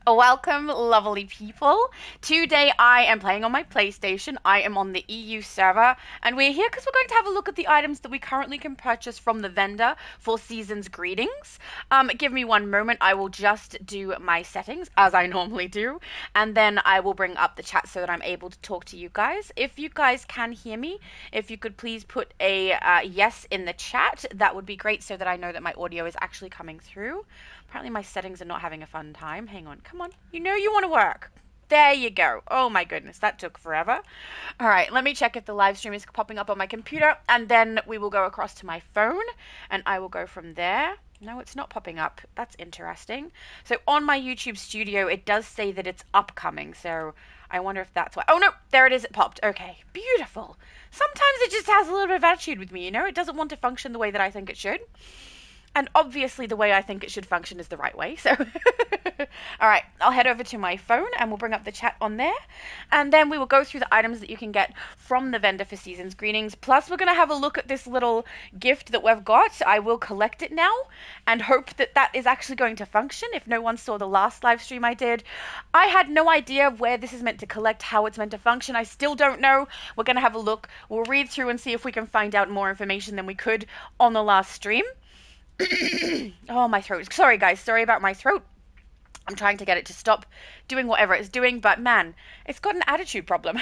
Welcome, lovely people. Today I am playing on my PlayStation. I am on the EU server, and we're here because we're going to have a look at the items that we currently can purchase from the vendor for Season's Greetings. Give me one moment. I will just do my settings as I normally do, and then I will bring up the chat so that I'm able to talk to you guys. If you guys can hear me, if you could please put a yes in the chat, that would be great so that I know that my audio is actually coming through. Apparently my settings are not having a fun time. Hang on, come on. You know you want to work. There you go. Oh my goodness, that took forever. All right, let me check if the live stream is popping up on my computer, and then we will go across to my phone, and I will go from there. No, it's not popping up. That's interesting. So on my YouTube studio, it does say that it's upcoming, so I wonder if that's why. Oh no, there it is. It popped. Okay, beautiful. Sometimes it just has a little bit of attitude with me, you know? It doesn't want to function the way that I think it should. And obviously the way I think it should function is the right way. So, all right, I'll head over to my phone and we'll bring up the chat on there. And then we will go through the items that you can get from the vendor for Season's Greetings. Plus, we're going to have a look at this little gift that we've got. I will collect it now and hope that that is actually going to function. If no one saw the last live stream I did, I had no idea where this is meant to collect, how it's meant to function. I still don't know. We're going to have a look. We'll read through and see if we can find out more information than we could on the last stream. Oh, my throat. Sorry, guys. Sorry about my throat. I'm trying to get it to stop doing whatever it's doing, but man, it's got an attitude problem.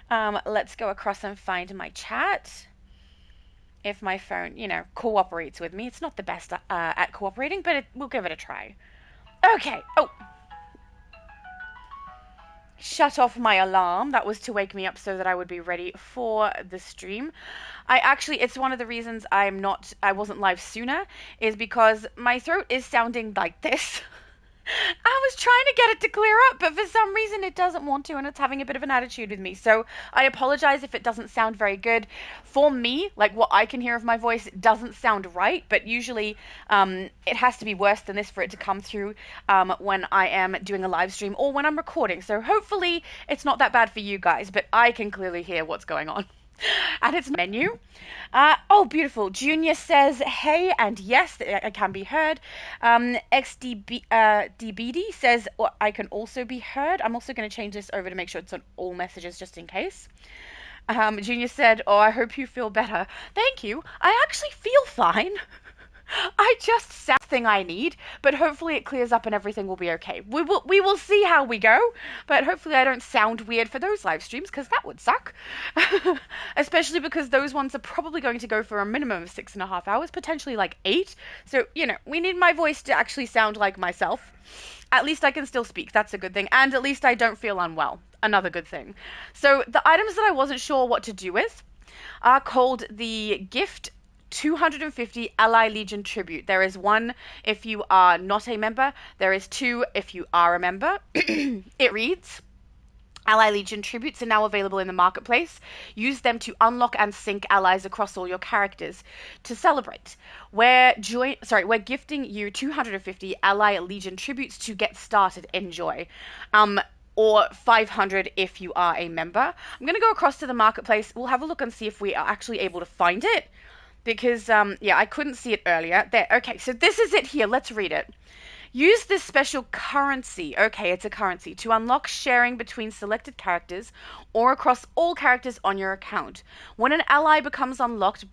Let's go across and find my chat. If my phone, cooperates with me. It's not the best at cooperating, but we'll give it a try. Okay. Oh, shut off my alarm. That was to wake me up so that I would be ready for the stream. It's one of the reasons I wasn't live sooner, is because my throat is sounding like this. I was trying to get it to clear up, but for some reason it doesn't want to, and it's having a bit of an attitude with me. So I apologize if it doesn't sound very good. For me, like what I can hear of my voice, it doesn't sound right, but usually it has to be worse than this for it to come through when I am doing a live stream or when I'm recording. So hopefully it's not that bad for you guys, but I can clearly hear what's going on. And its menu. Oh, beautiful. Junior says, hey, and yes, I can be heard. DBD says, I can also be heard. I'm also going to change this over to make sure it's on all messages just in case. Junior said, oh, I hope you feel better. Thank you. I actually feel fine. I just sound thing I need, but hopefully it clears up and everything will be okay. We will see how we go, but hopefully I don't sound weird for those live streams, because that would suck. Especially because those ones are probably going to go for a minimum of 6.5 hours, potentially like 8. So, we need my voice to actually sound like myself. At least I can still speak. That's a good thing. And at least I don't feel unwell. Another good thing. So the items that I wasn't sure what to do with are called the Gift 250 Ally Legion Tribute. There is 1 if you are not a member. There is 2 if you are a member. It reads, Ally Legion tributes are now available in the marketplace. Use them to unlock and sync allies across all your characters. To celebrate, we're gifting you 250 Ally Legion tributes to get started. Enjoy. Or 500 if you are a member. I'm going to go across to the marketplace. We'll have a look and see if we are actually able to find it. Because, I couldn't see it earlier. There, okay, so this is it here. Let's read it. Use this special currency, okay, it's a currency, to unlock sharing between selected characters or across all characters on your account. When an ally becomes unlocked,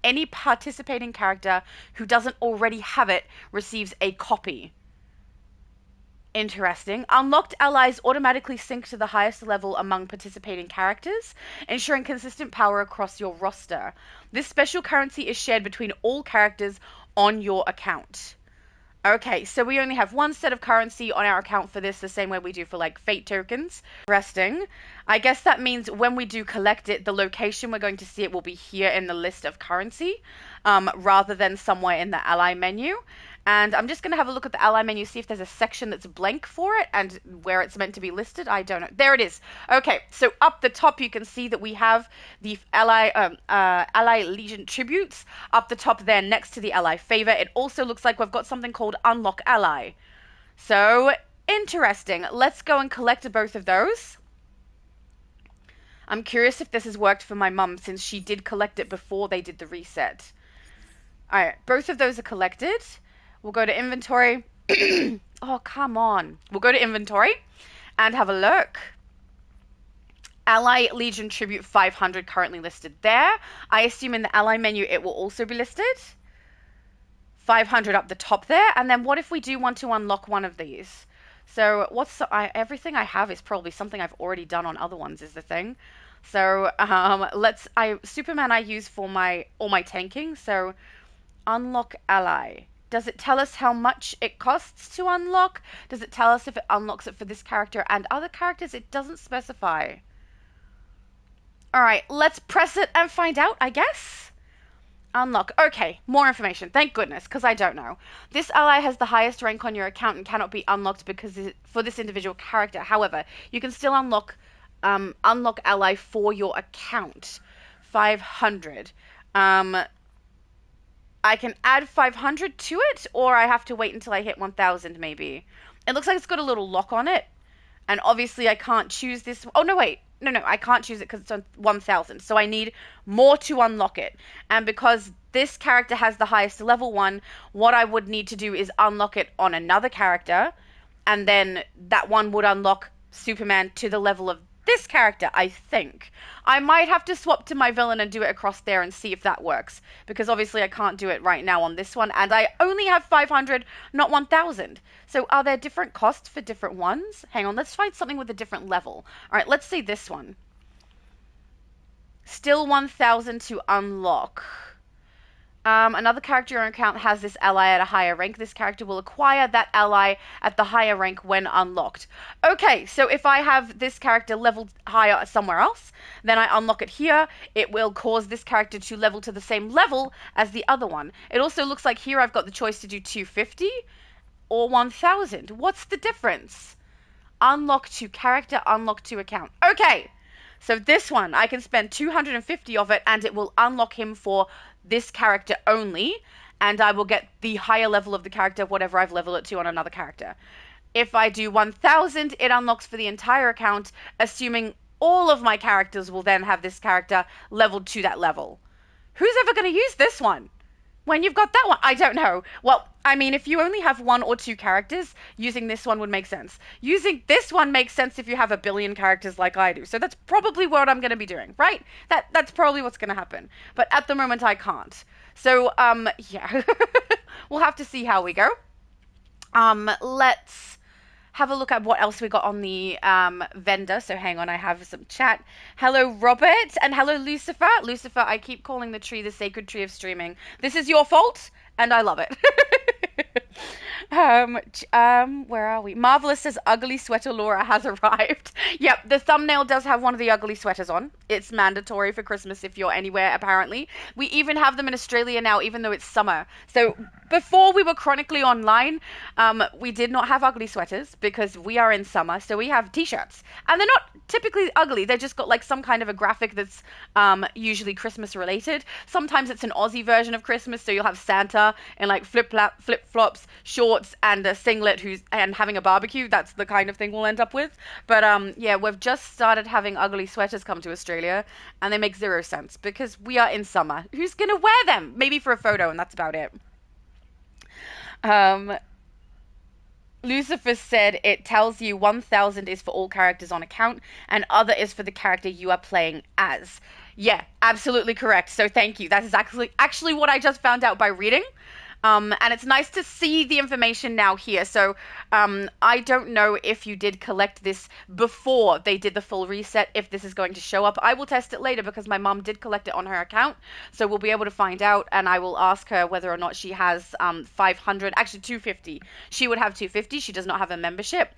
any participating character who doesn't already have it receives a copy. Interesting. Unlocked allies automatically sync to the highest level among participating characters, ensuring consistent power across your roster. This special currency is shared between all characters on your account. Okay, so we only have 1 set of currency on our account for this, the same way we do for like fate tokens. Resting. I guess that means when we do collect it, the location we're going to see it will be here in the list of currency, rather than somewhere in the ally menu. And I'm just going to have a look at the ally menu, see if there's a section that's blank for it and where it's meant to be listed. I don't know. There it is. Okay, so up the top you can see that we have the Ally Legion tributes up the top there next to the ally favor. It also looks like we've got something called Unlock Ally. So, interesting. Let's go and collect both of those. I'm curious if this has worked for my mum, since she did collect it before they did the reset. Alright, both of those are collected. We'll go to inventory. Oh, come on. We'll go to inventory and have a look. Ally Legion Tribute 500 currently listed there. I assume in the ally menu it will also be listed. 500 up the top there. And then what if we do want to unlock one of these? So everything I have is probably something I've already done on other ones is the thing. So Superman I use for all my tanking. So unlock ally. Does it tell us how much it costs to unlock? Does it tell us if it unlocks it for this character and other characters? It doesn't specify. All right, let's press it and find out, I guess. Unlock. Okay, more information. Thank goodness, because I don't know. This ally has the highest rank on your account and cannot be unlocked for this individual character. However, you can still unlock ally for your account. 500. I can add 500 to it, or I have to wait until I hit 1,000 maybe. It looks like it's got a little lock on it, and obviously I can't choose this. Oh, no, wait. No, I can't choose it because it's on 1,000. So I need more to unlock it. And because this character has the highest level one, what I would need to do is unlock it on another character, and then that one would unlock Superman to the level of this character, I think. I might have to swap to my villain and do it across there and see if that works, because obviously I can't do it right now on this one, and I only have 500, not 1,000. So are there different costs for different ones? Hang on, let's find something with a different level. All right, let's see this one. Still 1,000 to unlock. Another character on account has this ally at a higher rank. This character will acquire that ally at the higher rank when unlocked. Okay, so if I have this character leveled higher somewhere else, then I unlock it here. It will cause this character to level to the same level as the other one. It also looks like here I've got the choice to do 250 or 1,000. What's the difference? Unlock to character, unlock to account. Okay, so this one, I can spend 250 of it and it will unlock him for this character only, and I will get the higher level of the character, whatever I've leveled it to on another character. If I do 1,000, it unlocks for the entire account, assuming all of my characters will then have this character leveled to that level. Who's ever going to use this one? When you've got that one, I don't know. Well, I mean, if you only have one or two characters, using this one would make sense. Using this one makes sense if you have a billion characters like I do. So that's probably what I'm going to be doing, right? That's probably what's going to happen. But at the moment, I can't. So, yeah. We'll have to see how we go. Let's have a look at what else we got on the vendor. So hang on, I have some chat. Hello, Robert, and hello, Lucifer. Lucifer, I keep calling the tree the sacred tree of streaming. This is your fault, and I love it. Where are we? Marvelous says ugly sweater Laura has arrived. Yep, the thumbnail does have one of the ugly sweaters on. It's mandatory for Christmas if you're anywhere, apparently. We even have them in Australia now, even though it's summer. So before we were chronically online, we did not have ugly sweaters because we are in summer, so we have t-shirts. And they're not typically ugly. They just got like some kind of a graphic that's usually Christmas related. Sometimes it's an Aussie version of Christmas, so you'll have Santa in like flip-flops, shorts, and a singlet and having a barbecue. That's the kind of thing we'll end up with. But yeah, we've just started having ugly sweaters come to Australia, and they make zero sense because we are in summer. Who's gonna wear them? Maybe for a photo, and that's about it. Lucifer said it tells you 1,000 is for all characters on account and other is for the character you are playing as. Yeah, absolutely correct. So thank you. That is actually what I just found out by reading. And it's nice to see the information now here. So I don't know if you did collect this before they did the full reset, if this is going to show up. I will test it later because my mom did collect it on her account. So we'll be able to find out, and I will ask her whether or not she has 500, actually 250. She would have 250. She does not have a membership.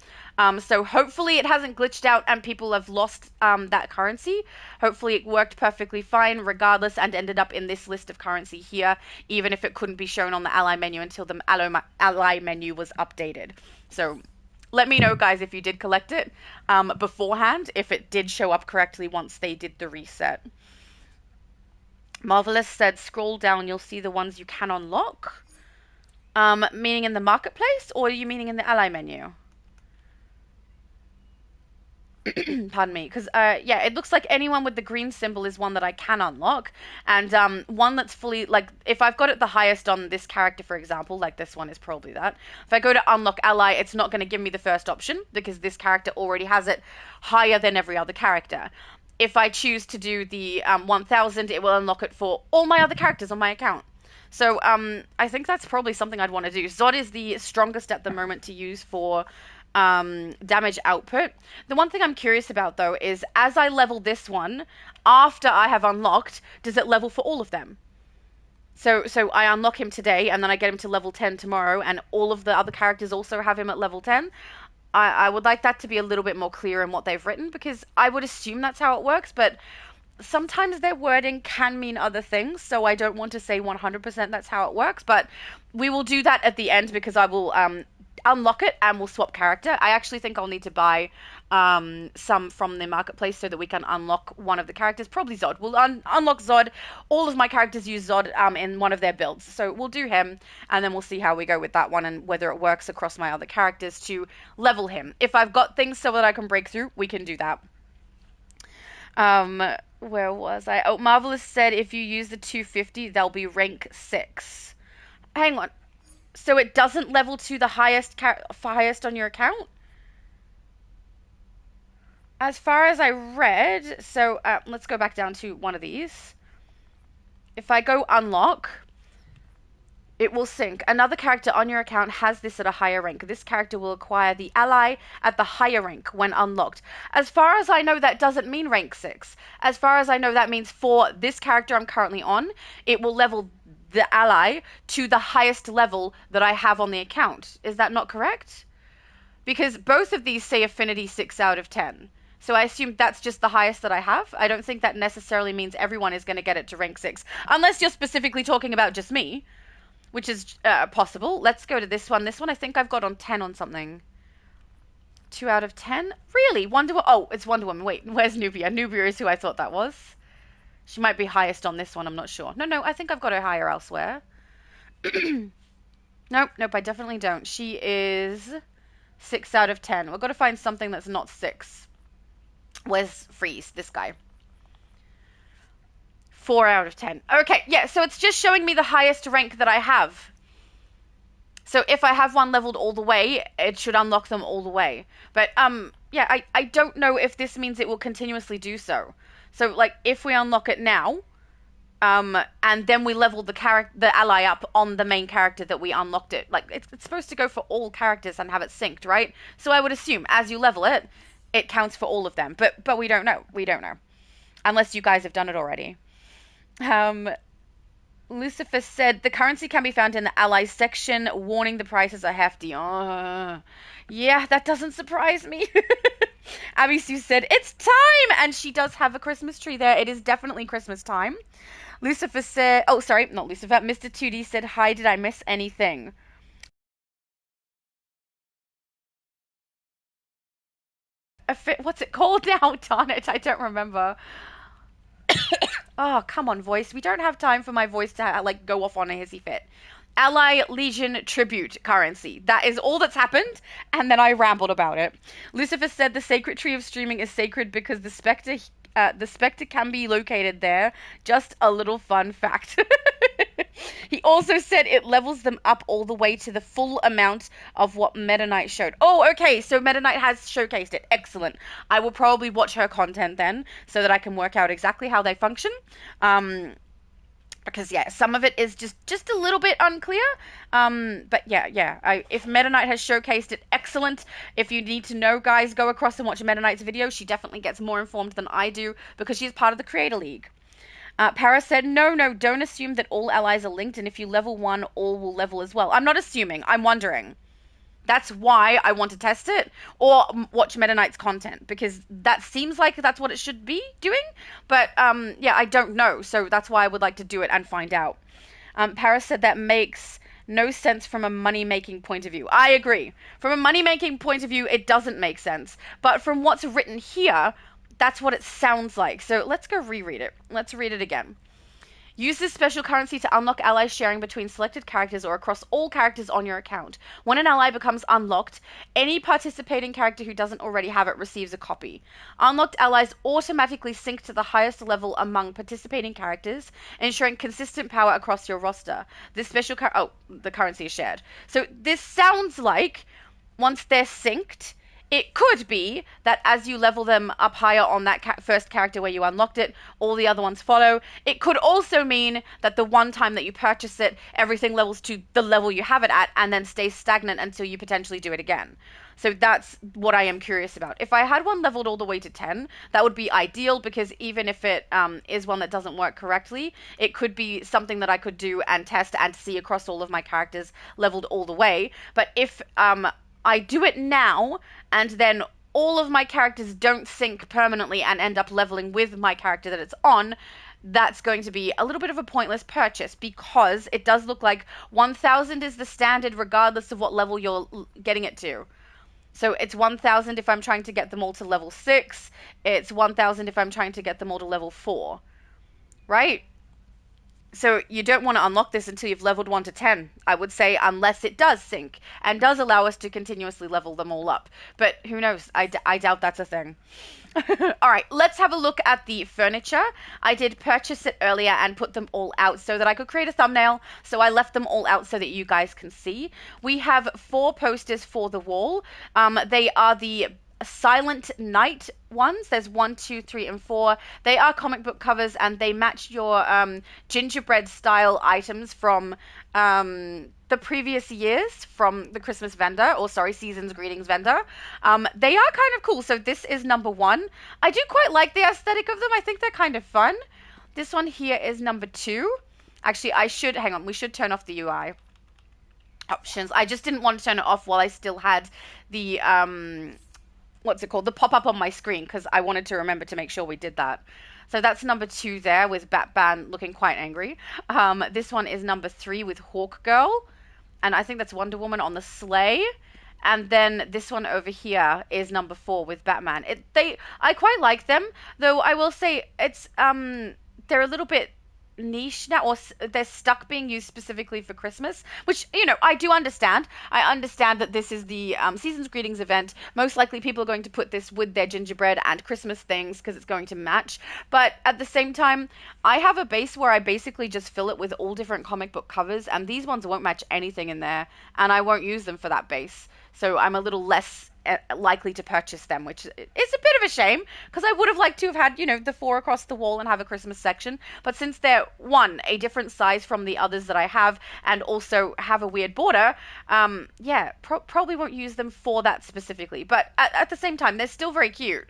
So hopefully it hasn't glitched out and people have lost that currency. Hopefully it worked perfectly fine regardless and ended up in this list of currency here, even if it couldn't be shown on the ally menu until the ally menu was updated. So let me know, guys, if you did collect it beforehand, if it did show up correctly once they did the reset. Marvelous said, scroll down, you'll see the ones you can unlock. Meaning in the marketplace, or are you meaning in the ally menu? Pardon me, because yeah, it looks like anyone with the green symbol is one that I can unlock, and one that's fully like if I've got it the highest on this character, for example, like this one is probably that. If I go to unlock ally, it's not going to give me the first option because this character already has it higher than every other character. If I choose to do the 1000, it will unlock it for all my other characters on my account. So I think that's probably something I'd want to do. Zod is the strongest at the moment to use for damage output. The one thing I'm curious about though is as I level this one, after I have unlocked, does it level for all of them? So I unlock him today and then I get him to level 10 tomorrow and all of the other characters also have him at level 10. I would like that to be a little bit more clear in what they've written because I would assume that's how it works, but sometimes their wording can mean other things, so I don't want to say 100% that's how it works, but we will do that at the end because I will unlock it and we'll swap character. I actually think I'll need to buy some from the marketplace so that we can unlock one of the characters, probably Zod. We'll unlock Zod. All of my characters use Zod in one of their builds, so we'll do him and then we'll see how we go with that one and whether it works across my other characters to level him. If I've got things so that I can break through, we can do that. Um, where was I? Oh, Marvelous said if you use the 250, they'll be rank 6. Hang on. So it doesn't level to the highest on your account? As far as I read, so let's go back down to one of these. If I go unlock, it will sync. Another character on your account has this at a higher rank. This character will acquire the ally at the higher rank when unlocked. As far as I know, that doesn't mean rank 6. As far as I know, that means for this character I'm currently on, it will level the ally to the highest level that I have on the account. Is that not correct? Because both of these say affinity 6 out of 10. So I assume that's just the highest that I have. I don't think that necessarily means everyone is going to get it to rank 6. Unless you're specifically talking about just me, which is possible. Let's go to this one. This one I think I've got on 10 on something. 2 out of 10? Really? Wonder Woman? Oh, it's Wonder Woman. Wait, where's Nubia? Nubia is who I thought that was. She might be highest on this one. I'm not sure. No, I think I've got her higher elsewhere. Nope, I definitely don't. She is 6 out of 10. We've got to find something that's not 6. Where's Freeze? This guy. 4 out of 10. Okay, yeah, so it's just showing me the highest rank that I have. So if I have one leveled all the way, it should unlock them all the way. But, yeah, I don't know if this means it will continuously do so. So, like, if we unlock it now, and then we level the ally up on the main character that we unlocked it. Like, it's supposed to go for all characters and have it synced, right? So I would assume as you level it, it counts for all of them. But we don't know. We don't know. Unless you guys have done it already. Lucifer said the currency can be found in the allies section. Warning, the prices are hefty. Yeah, that doesn't surprise me. Abby Sue said it's time, and she does have a Christmas tree there. It is definitely Christmas time. Lucifer said, oh, sorry, not Lucifer. Mr. 2D said, hi, did I miss anything? What's it called now? Darn it, I don't remember. Oh, come on, voice. We don't have time for my voice to like go off on a hissy fit. Ally Legion Tribute currency. That is all that's happened, and then I rambled about it. Lucifer said the sacred tree of streaming is sacred because the specter can be located there. Just a little fun fact. He also said it levels them up all the way to the full amount of what Meta Knight showed. Oh, okay, so Meta Knight has showcased it. Excellent. I will probably watch her content then so that I can work out exactly how they function. Because yeah, some of it is just a little bit unclear. But yeah. If Meta Knight has showcased it, excellent. If you need to know, guys, go across and watch Meta Knight's video. She definitely gets more informed than I do because she's part of the Creator League. Para said, no, don't assume that all allies are linked, and if you level one, all will level as well. I'm not assuming. I'm wondering. That's why I want to test it or watch Meta Knight's content, because that seems like that's what it should be doing. But, yeah, I don't know. So that's why I would like to do it and find out. Paris said that makes no sense from a money-making point of view. I agree. From a money-making point of view, it doesn't make sense. But from what's written here, that's what it sounds like. So let's go reread it. Let's read it again. Use this special currency to unlock allies sharing between selected characters or across all characters on your account. When an ally becomes unlocked, any participating character who doesn't already have it receives a copy. Unlocked allies automatically sync to the highest level among participating characters, ensuring consistent power across your roster. This special the currency is shared. So this sounds like once they're synced, it could be that as you level them up higher on that first character where you unlocked it, all the other ones follow. It could also mean that the one time that you purchase it, everything levels to the level you have it at and then stays stagnant until you potentially do it again. So that's what I am curious about. If I had one leveled all the way to 10, that would be ideal, because even if it is one that doesn't work correctly, it could be something that I could do and test and see across all of my characters leveled all the way. But if I do it now, and then all of my characters don't sync permanently and end up leveling with my character that it's on, that's going to be a little bit of a pointless purchase, because it does look like 1000 is the standard regardless of what level you're getting it to. So it's 1000 if I'm trying to get them all to level 6, it's 1000 if I'm trying to get them all to level 4, right? So you don't want to unlock this until you've leveled 1 to 10, I would say, unless it does sync and does allow us to continuously level them all up. But who knows? I doubt that's a thing. All right, let's have a look at the furniture. I did purchase it earlier and put them all out so that I could create a thumbnail. So I left them all out so that you guys can see. We have 4 posters for the wall. They are the Silent Night ones. There's 1, 2, 3, and 4. They are comic book covers, and they match your gingerbread style items from the previous years from the Christmas vendor, or sorry, Season's Greetings vendor. They are kind of cool. So this is number 1. I do quite like the aesthetic of them. I think they're kind of fun. This one here is number 2. Actually, hang on, we should turn off the UI options. I just didn't want to turn it off while I still had the what's it called? The pop-up on my screen, because I wanted to remember to make sure we did that. So that's number 2 there, with Batman looking quite angry. This one is number 3 with Hawk Girl, and I think that's Wonder Woman on the sleigh. And then this one over here is number 4 with Batman. I quite like them, though I will say it's they're a little bit niche now, or they're stuck being used specifically for Christmas, which, you know, I do understand. I understand that this is the Season's Greetings event. Most likely people are going to put this with their gingerbread and Christmas things because it's going to match. But at the same time, I have a base where I basically just fill it with all different comic book covers, and these ones won't match anything in there, and I won't use them for that base. So I'm a little less likely to purchase them, which is a bit of a shame, because I would have liked to have had, you know, the 4 across the wall and have a Christmas section. But since they're, one, a different size from the others that I have, and also have a weird border, yeah, probably won't use them for that specifically. But at the same time, they're still very cute.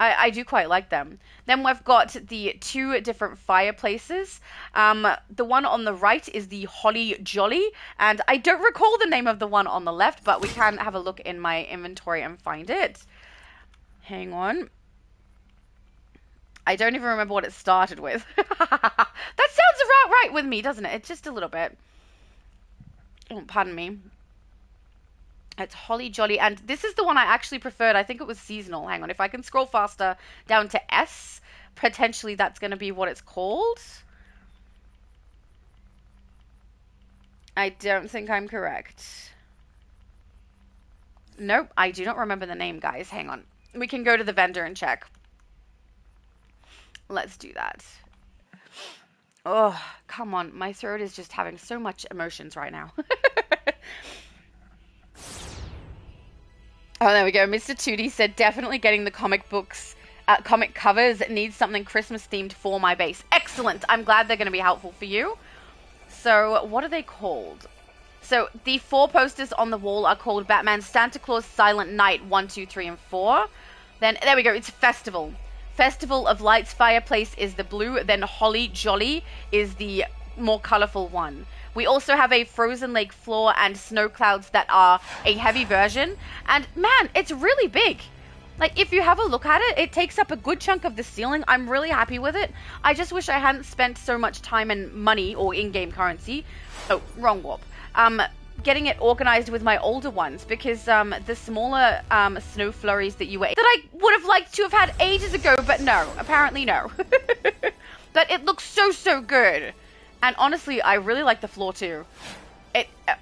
I do quite like them. Then we've got the 2 different fireplaces. The one on the right is the Holly Jolly, and I don't recall the name of the one on the left, but we can have a look in my inventory and find it. Hang on. I don't even remember what it started with. That sounds about right with me, doesn't it? It's just a little bit. Oh, pardon me. It's Holly Jolly, and this is the one I actually preferred. I think it was seasonal. Hang on, if I can scroll faster down to S, potentially that's going to be what it's called. I don't think I'm correct. Nope, I do not remember the name, guys. Hang on. We can go to the vendor and check. Let's do that. Oh, come on. My throat is just having so much emotions right now. Oh, there we go. Mr. Tootie said, definitely getting the comic books, comic covers needs something Christmas themed for my base. Excellent. I'm glad they're going to be helpful for you. So what are they called? So the 4 posters on the wall are called Batman, Santa Claus, Silent Night 1, 2, 3, and 4. Then there we go. It's Festival. Festival of Lights Fireplace is the blue. Then Holly Jolly is the more colorful one. We also have a frozen lake floor and snow clouds that are a heavy version. And man, it's really big. Like, if you have a look at it, it takes up a good chunk of the ceiling. I'm really happy with it. I just wish I hadn't spent so much time and money, or in-game currency. Oh, wrong warp. Getting it organized with my older ones, because the smaller snow flurries that I would have liked to have had ages ago, but no, apparently no. But it looks so good. And honestly, I really like the floor too.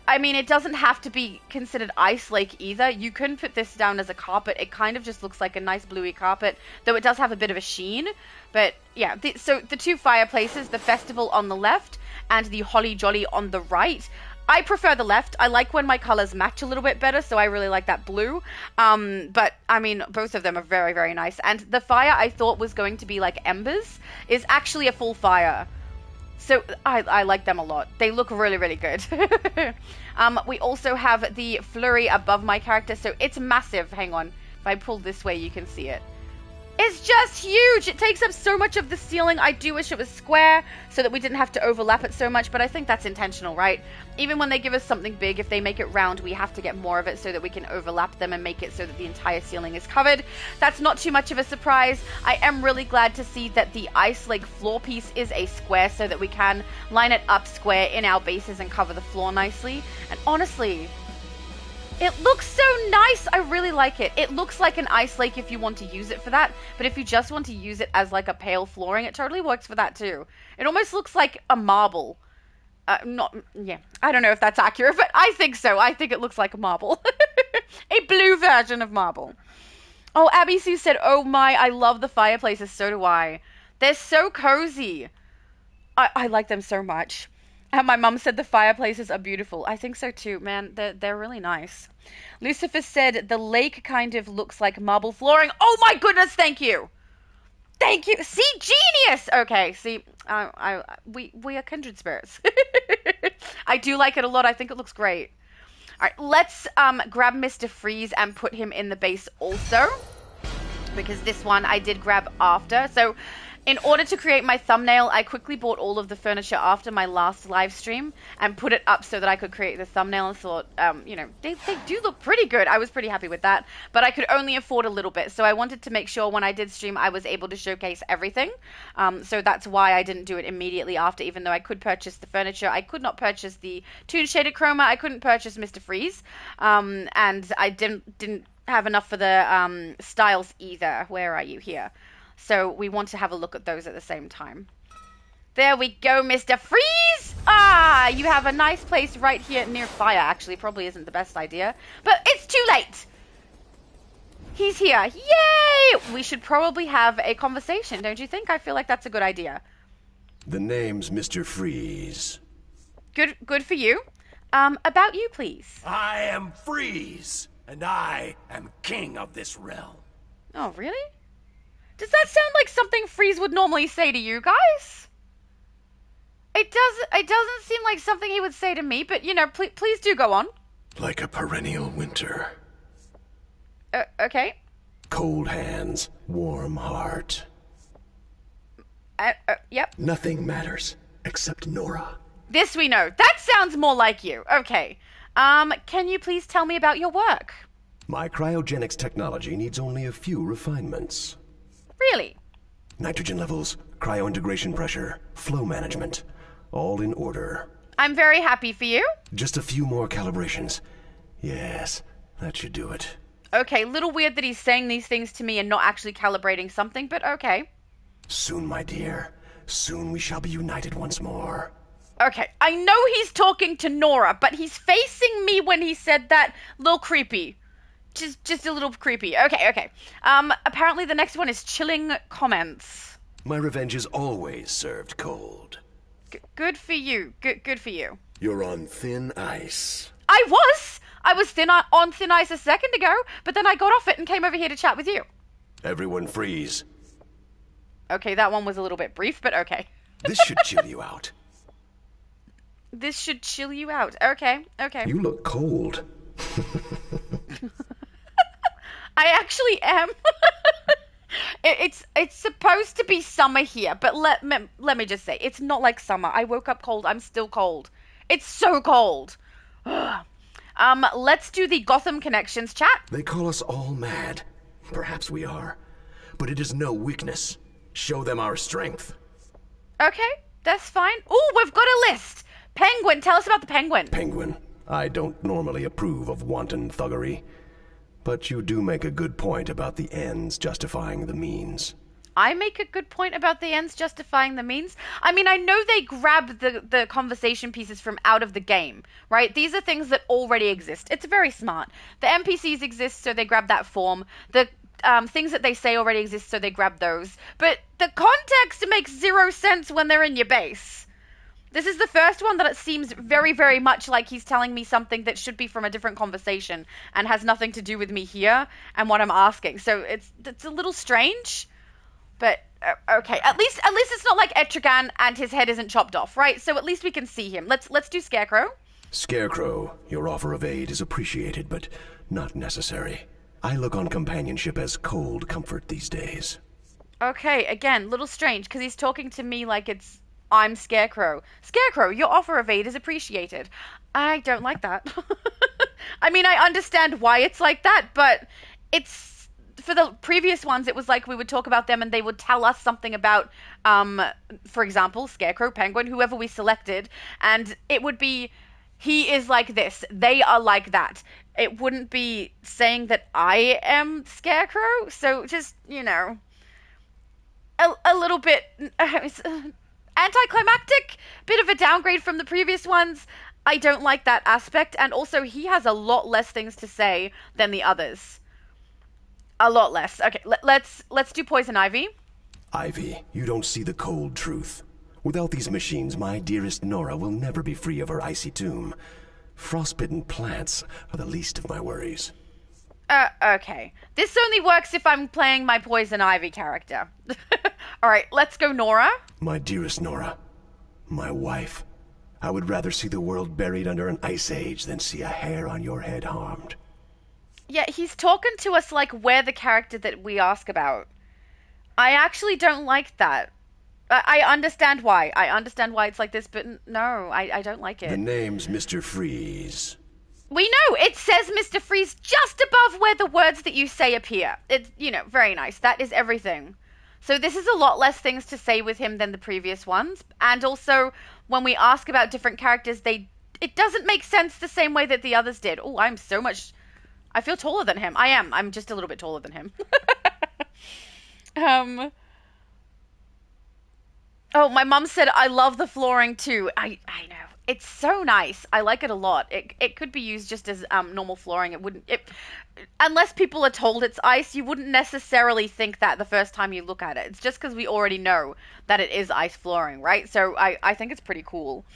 I mean, it doesn't have to be considered ice lake either. You can put this down as a carpet. It kind of just looks like a nice bluey carpet, though it does have a bit of a sheen. But yeah, so the two fireplaces, the festival on the left and the holly jolly on the right. I prefer the left. I like when my colors match a little bit better, so I really like that blue. But I mean, both of them are very, very nice. And the fire I thought was going to be like embers is actually a full fire. So I like them a lot. They look really, really good. We also have the flurry above my character. So it's massive. Hang on. If I pull this way, you can see it. It's just huge. It takes up so much of the ceiling. I do wish it was square so that we didn't have to overlap it so much, but I think that's intentional, right? Even when they give us something big, if they make it round, we have to get more of it so that we can overlap them and make it so that the entire ceiling is covered. That's not too much of a surprise. I am really glad to see that the ice lake floor piece is a square so that we can line it up square in our bases and cover the floor nicely. And honestly, it looks so nice. I really like it. It looks like an ice lake if you want to use it for that, but if you just want to use it as like a pale flooring, it totally works for that too. It almost looks like a marble. Yeah, I don't know if that's accurate, but I think so. I think it looks like a marble. A blue version of marble. Oh, Abby Sue said, oh my, I love the fireplaces. So do I. They're so cozy. I like them so much. And my mum said the fireplaces are beautiful. I think so too, man. They're really nice. Lucifer said the lake kind of looks like marble flooring. Oh my goodness, thank you. Thank you. See, genius. Okay, see, we are kindred spirits. I do like it a lot. I think it looks great. All right, let's grab Mr. Freeze and put him in the base also, because this one I did grab after. So in order to create my thumbnail, I quickly bought all of the furniture after my last live stream and put it up so that I could create the thumbnail and thought, you know, they do look pretty good. I was pretty happy with that, but I could only afford a little bit. So I wanted to make sure when I did stream, I was able to showcase everything. So that's why I didn't do it immediately after, even though I could purchase the furniture. I could not purchase the Toon Shaded Chroma. I couldn't purchase Mr. Freeze. And I didn't have enough for the styles either. Where are you? Here. So we want to have a look at those at the same time. There we go, Mr. Freeze! Ah, you have a nice place right here near fire. Actually, probably isn't the best idea, but it's too late. He's here. Yay! We should probably have a conversation, don't you think? I feel like that's a good idea. The name's Mr. Freeze. Good for you. About you, please. I am Freeze, and I am king of this realm. Oh, really? Does that sound like something Freeze would normally say to you guys? It doesn't seem like something he would say to me, but you know, please do go on. Like a perennial winter. Okay. Cold hands, warm heart. Yep. Nothing matters except Nora. This we know. That sounds more like you. Okay. Can you please tell me about your work? My cryogenics technology needs only a few refinements. Really? Nitrogen levels, cryo-integration pressure, flow management, all in order. I'm very happy for you. Just a few more calibrations. Yes, that should do it. Okay, little weird that he's saying these things to me and not actually calibrating something, but okay. Soon, my dear. Soon we shall be united once more. Okay, I know he's talking to Nora, but he's facing me when he said that. Little creepy. Just a little creepy. Okay. Apparently the next one is chilling comments. My revenge is always served cold. Good for you. Good for you. You're on thin ice. I was on thin ice a second ago, but then I got off it and came over here to chat with you. Everyone freeze. Okay, that one was a little bit brief, but okay. This should chill you out. This should chill you out. Okay. You look cold. I actually am. It's supposed to be summer here, but let me just say, it's not like summer. I woke up cold. I'm still cold. It's so cold. Let's do the Gotham Connections chat. They call us all mad. Perhaps we are. But it is no weakness. Show them our strength. Okay, that's fine. Oh, we've got a list. Penguin, tell us about the Penguin. Penguin, I don't normally approve of wanton thuggery. But you do make a good point about the ends justifying the means. I make a good point about the ends justifying the means. I mean, I know they grab the conversation pieces from out of the game, right? These are things that already exist. It's very smart. The NPCs exist, so they grab that form. The things that they say already exist, so they grab those. But the context makes zero sense when they're in your base. This is the first one that it seems very, very much like he's telling me something that should be from a different conversation and has nothing to do with me here and what I'm asking. So it's a little strange. But okay, at least it's not like Etrigan and his head isn't chopped off, right? So at least we can see him. Let's do Scarecrow. Scarecrow, your offer of aid is appreciated, but not necessary. I look on companionship as cold comfort these days. Okay, again, little strange because he's talking to me like I'm Scarecrow. Scarecrow, your offer of aid is appreciated. I don't like that. I mean, I understand why it's like that, but it's for the previous ones, it was like we would talk about them and they would tell us something about, for example, Scarecrow, Penguin, whoever we selected, and it would be, he is like this, they are like that. It wouldn't be saying that I am Scarecrow, so just, a little bit anticlimactic, bit of a downgrade from the previous ones. I don't like that aspect, and also he has a lot less things to say than the others. A lot less. Okay, let's do Poison Ivy. Ivy, you don't see the cold truth. Without these machines, my dearest Nora will never be free of her icy tomb. Frostbitten plants are the least of my worries. Okay. This only works if I'm playing my Poison Ivy character. Alright, let's go Nora. My dearest Nora, my wife. I would rather see the world buried under an ice age than see a hair on your head harmed. Yeah, he's talking to us like we're the character that we ask about. I actually don't like that. I understand why. I understand why it's like this, but no, I don't like it. The name's Mr. Freeze. We know! It says Mr. Freeze just above where the words that you say appear. It's, very nice. That is everything. So this is a lot less things to say with him than the previous ones. And also, when we ask about different characters, it doesn't make sense the same way that the others did. Oh, I feel taller than him. I am. I'm just a little bit taller than him. Oh, my mum said I love the flooring too. I know. It's so nice. I like it a lot. It could be used just as normal flooring. Unless people are told it's ice, you wouldn't necessarily think that the first time you look at it. It's just because we already know that it is ice flooring, right? So I think it's pretty cool.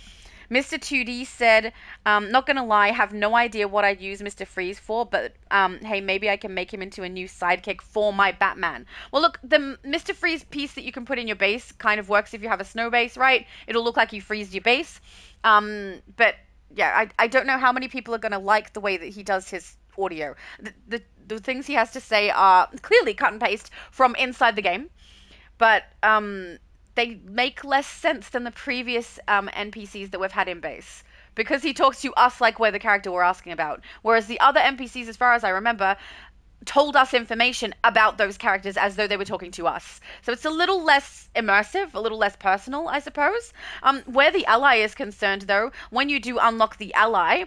Mr. 2D said, not gonna lie, have no idea what I'd use Mr. Freeze for, but hey, maybe I can make him into a new sidekick for my Batman. Well, look, the Mr. Freeze piece that you can put in your base kind of works if you have a snow base, right? It'll look like you freeze your base. But yeah, I don't know how many people are gonna like the way that he does his audio. The things he has to say are clearly cut and paste from inside the game, but they make less sense than the previous NPCs that we've had in base. Because he talks to us like we're the character we're asking about. Whereas the other NPCs, as far as I remember, told us information about those characters as though they were talking to us. So it's a little less immersive, a little less personal, I suppose. Where the ally is concerned, though, when you do unlock the ally,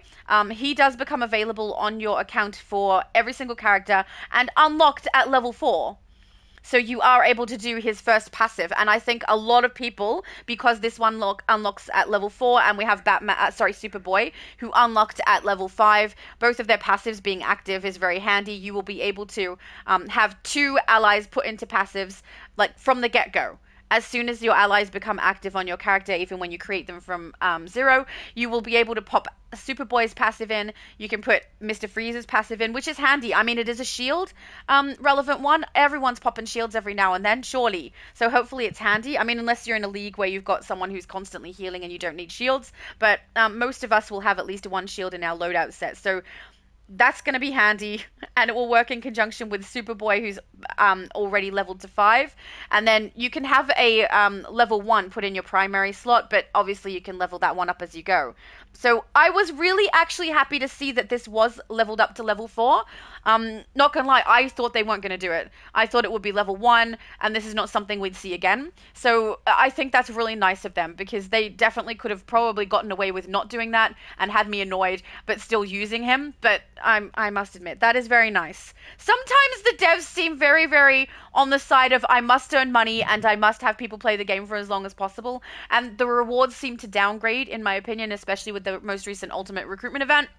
he does become available on your account for every single character and unlocked at level 4. So you are able to do his first passive, and I think a lot of people, because this one unlocks at level 4, and we have Superboy, who unlocked at level 5, both of their passives being active is very handy. You will be able to have 2 allies put into passives, like, from the get-go. As soon as your allies become active on your character, even when you create them from 0, you will be able to pop Superboy's passive in. You can put Mr. Freeze's passive in, which is handy. I mean, it is a shield relevant one. Everyone's popping shields every now and then, surely. So hopefully it's handy. I mean, unless you're in a league where you've got someone who's constantly healing and you don't need shields. But most of us will have at least 1 shield in our loadout set. So that's going to be handy, and it will work in conjunction with Superboy, who's already leveled to 5. And then you can have a level 1 put in your primary slot, but obviously you can level that one up as you go. So I was really actually happy to see that this was leveled up to level 4. Not gonna lie, I thought they weren't gonna do it. I thought it would be level 1, and this is not something we'd see again. So I think that's really nice of them, because they definitely could have probably gotten away with not doing that and had me annoyed, but still using him. But I must admit, that is very nice. Sometimes the devs seem very, very on the side of I must earn money and I must have people play the game for as long as possible. And the rewards seem to downgrade, in my opinion, especially with the most recent Ultimate Recruitment event.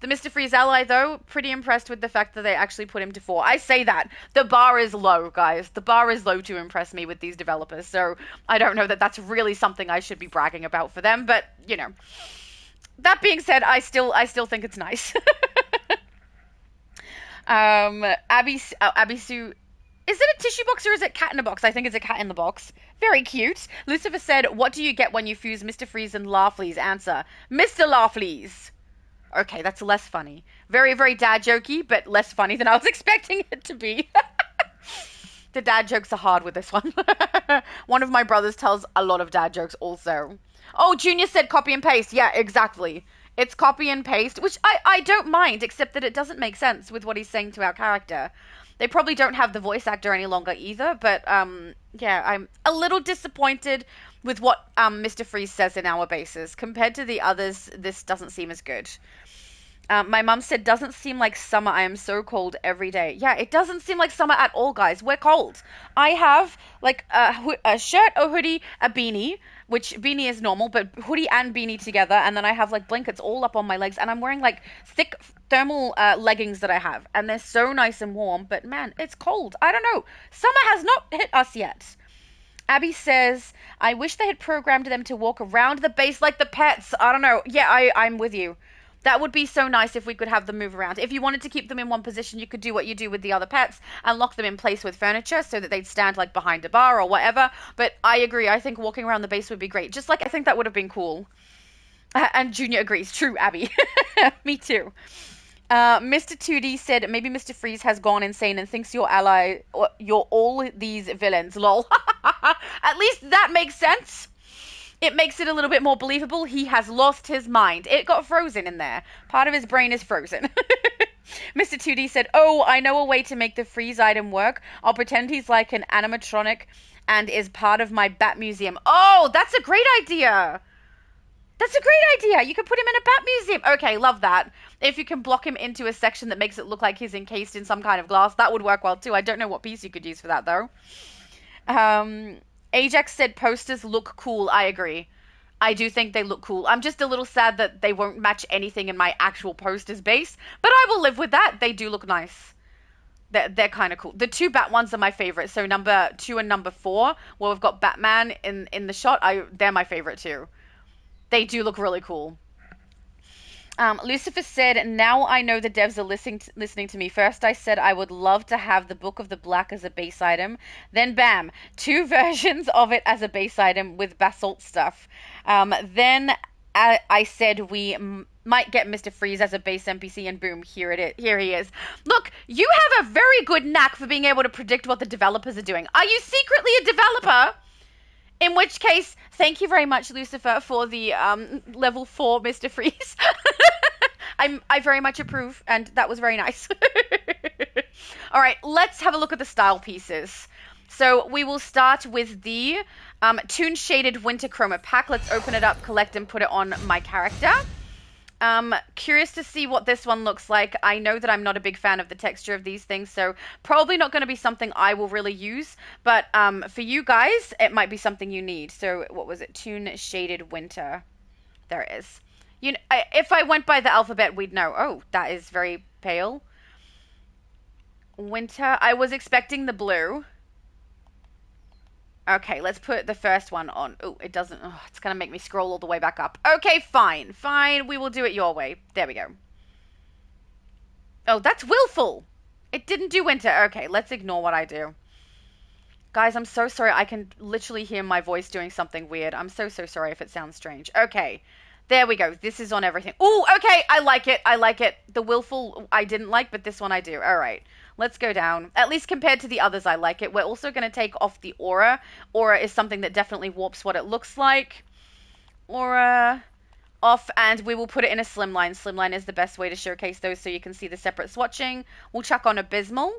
The Mr. Freeze ally, though, pretty impressed with the fact that they actually put him to 4. I say that. The bar is low, guys. The bar is low to impress me with these developers, so I don't know that that's really something I should be bragging about for them, but, you know. That being said, I still think it's nice. Abby Sue, is it a tissue box or is it cat in a box? I think it's a cat in the box. Very cute. Lucifer said, what do you get when you fuse Mr. Freeze and Larfleeze? Answer, Mr. Larfleeze. Okay, that's less funny. Very, very dad jokey, but less funny than I was expecting it to be. The dad jokes are hard with this one. One of my brothers tells a lot of dad jokes also. Oh, Junior said copy and paste. Yeah, exactly. It's copy and paste, which I don't mind, except that it doesn't make sense with what he's saying to our character. They probably don't have the voice actor any longer either, but yeah, I'm a little disappointed with what Mr. Freeze says in our bases. Compared to the others, this doesn't seem as good. My mum said, doesn't seem like summer. I am so cold every day. Yeah, it doesn't seem like summer at all, guys. We're cold. I have like a shirt, a hoodie, a beanie, which beanie is normal, but hoodie and beanie together. And then I have like blankets all up on my legs. And I'm wearing like thick thermal leggings that I have. And they're so nice and warm. But man, it's cold. I don't know. Summer has not hit us yet. Abby says, I wish they had programmed them to walk around the base like the pets. I don't know. Yeah, I'm with you. That would be so nice if we could have them move around. If you wanted to keep them in one position, you could do what you do with the other pets and lock them in place with furniture so that they'd stand like behind a bar or whatever. But I agree. I think walking around the base would be great. Just like I think that would have been cool. And Junior agrees. True, Abby. Me too. Mr. 2D said maybe Mr. Freeze has gone insane and thinks you're ally, or you're all these villains. Lol. At least that makes sense. It makes it a little bit more believable. He has lost his mind. It got frozen in there. Part of his brain is frozen. Mr. 2D said, oh, I know a way to make the freeze item work. I'll pretend he's like an animatronic and is part of my Bat Museum. Oh, that's a great idea. That's a great idea. You could put him in a Bat Museum. Okay, love that. If you can block him into a section that makes it look like he's encased in some kind of glass, that would work well too. I don't know what piece you could use for that though. Ajax said posters look cool. I agree. I do think they look cool. I'm just a little sad that they won't match anything in my actual posters base, but I will live with that. They do look nice. They're kind of cool. The 2 Bat ones are my favorite. So number 2 and number 4, where we've got Batman in the shot, they're my favorite too. They do look really cool. Lucifer said, now I know the devs are listening to me. First I said I would love to have the Book of the Black as a base item. Then bam, 2 versions of it as a base item with basalt stuff. Then I said we might get Mr. Freeze as a base NPC, and boom, here he is. Look, you have a very good knack for being able to predict what the developers are doing. Are you secretly a developer? In which case, thank you very much, Lucifer, for the level 4 Mr. Freeze. I very much approve, and that was very nice. All right, let's have a look at the style pieces. So we will start with the Toon Shaded Winter Chroma pack. Let's open it up, collect, and put it on my character. Curious to see what this one looks like. I know that I'm not a big fan of the texture of these things, so probably not going to be something I will really use, but for you guys, it might be something you need. So what was it? Toon Shaded Winter. There it is. You know, if I went by the alphabet, we'd know. Oh, that is very pale. Winter. I was expecting the blue. Okay, let's put the first one on. Oh, it doesn't. Oh, it's going to make me scroll all the way back up. Okay, fine. Fine. We will do it your way. There we go. Oh, that's willful. It didn't do winter. Okay, let's ignore what I do. Guys, I'm so sorry. I can literally hear my voice doing something weird. I'm so sorry if it sounds strange. Okay, there we go. This is on everything. Oh, okay. I like it. I like it. The willful I didn't like, but this one I do. All right. Let's go down. At least compared to the others, I like it. We're also going to take off the aura. Aura is something that definitely warps what it looks like. Aura off, and we will put it in a slimline. Slimline is the best way to showcase those so you can see the separate swatching. We'll chuck on Abysmal,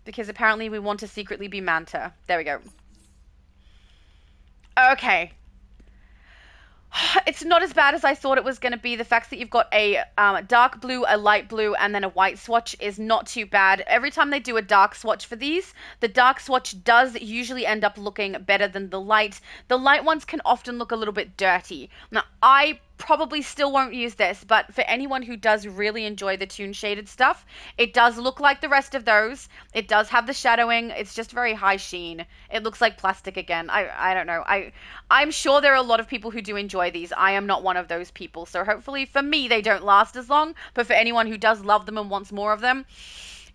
because apparently we want to secretly be Manta. There we go. Okay. It's not as bad as I thought it was going to be. The fact that you've got a dark blue, a light blue, and then a white swatch is not too bad. Every time they do a dark swatch for these, the dark swatch does usually end up looking better than the light. The light ones can often look a little bit dirty. Now, I probably still won't use this, but for anyone who does really enjoy the tune shaded stuff, it does look like the rest of those. It does have the shadowing. It's just very high sheen. It looks like plastic again. I don't know. I'm sure there are a lot of people who do enjoy these. I am not one of those people. So hopefully for me they don't last as long, but for anyone who does love them and wants more of them,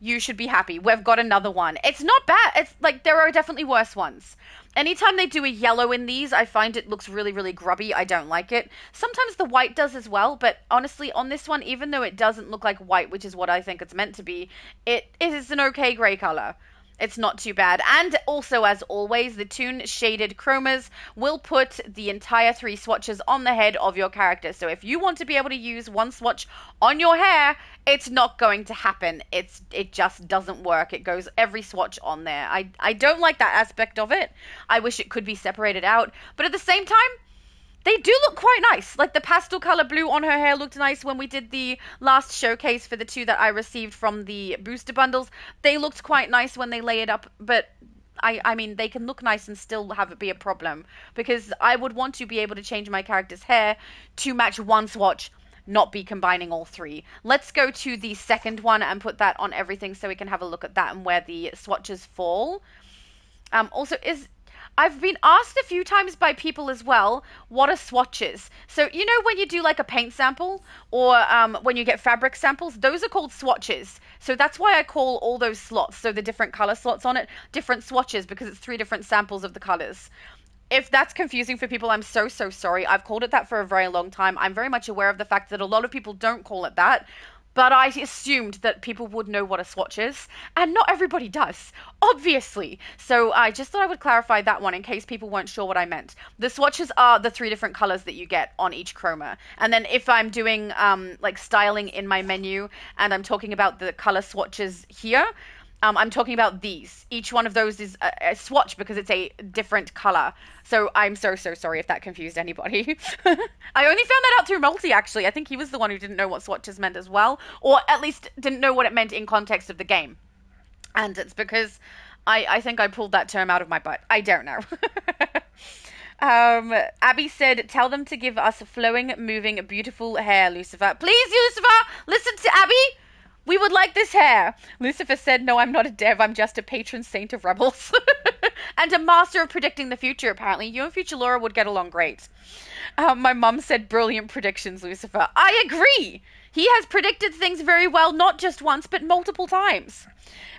you should be happy. We've got another one. It's not bad. It's like there are definitely worse ones. Anytime they do a yellow in these, I find it looks really, really grubby. I don't like it. Sometimes the white does as well, but honestly, on this one, even though it doesn't look like white, which is what I think it's meant to be, it is an okay gray color. It's not too bad. And also, as always, the Toon Shaded Chromas will put the entire three swatches on the head of your character. So if you want to be able to use one swatch on your hair, it's not going to happen. It just doesn't work. It goes every swatch on there. I don't like that aspect of it. I wish it could be separated out. But at the same time, they do look quite nice. Like the pastel color blue on her hair looked nice when we did the last showcase for the two that I received from the booster bundles. They looked quite nice when they lay it up, but I mean, they can look nice and still have it be a problem because I would want to be able to change my character's hair to match one swatch, not be combining all three. Let's go to the second one and put that on everything so we can have a look at that and where the swatches fall. Also, is I've been asked a few times by people as well, what are swatches? So, you know, when you do like a paint sample or when you get fabric samples, those are called swatches. So that's why I call all those slots, so the different color slots on it, different swatches because it's three different samples of the colors. If that's confusing for people, I'm so, so sorry. I've called it that for a very long time. I'm very much aware of the fact that a lot of people don't call it that. But I assumed that people would know what a swatch is, and not everybody does, obviously. So I just thought I would clarify that one in case people weren't sure what I meant. The swatches are the three different colors that you get on each chroma. And then if I'm doing like styling in my menu and I'm talking about the color swatches here, I'm talking about these. Each one of those is a swatch because it's a different color. So I'm so, so sorry if that confused anybody. I only found that out through Multi, actually. I think he was the one who didn't know what swatches meant as well, or at least didn't know what it meant in context of the game. And it's because I think I pulled that term out of my butt. I don't know. Abby said, tell them to give us flowing, moving, beautiful hair, Lucifer. Please, Lucifer, listen to Abby. We would like this hair. Lucifer said, no, I'm not a dev. I'm just a patron saint of rebels. And a master of predicting the future, apparently. You and Future Laura would get along great. My mum said, brilliant predictions, Lucifer. I agree. He has predicted things very well, not just once, but multiple times.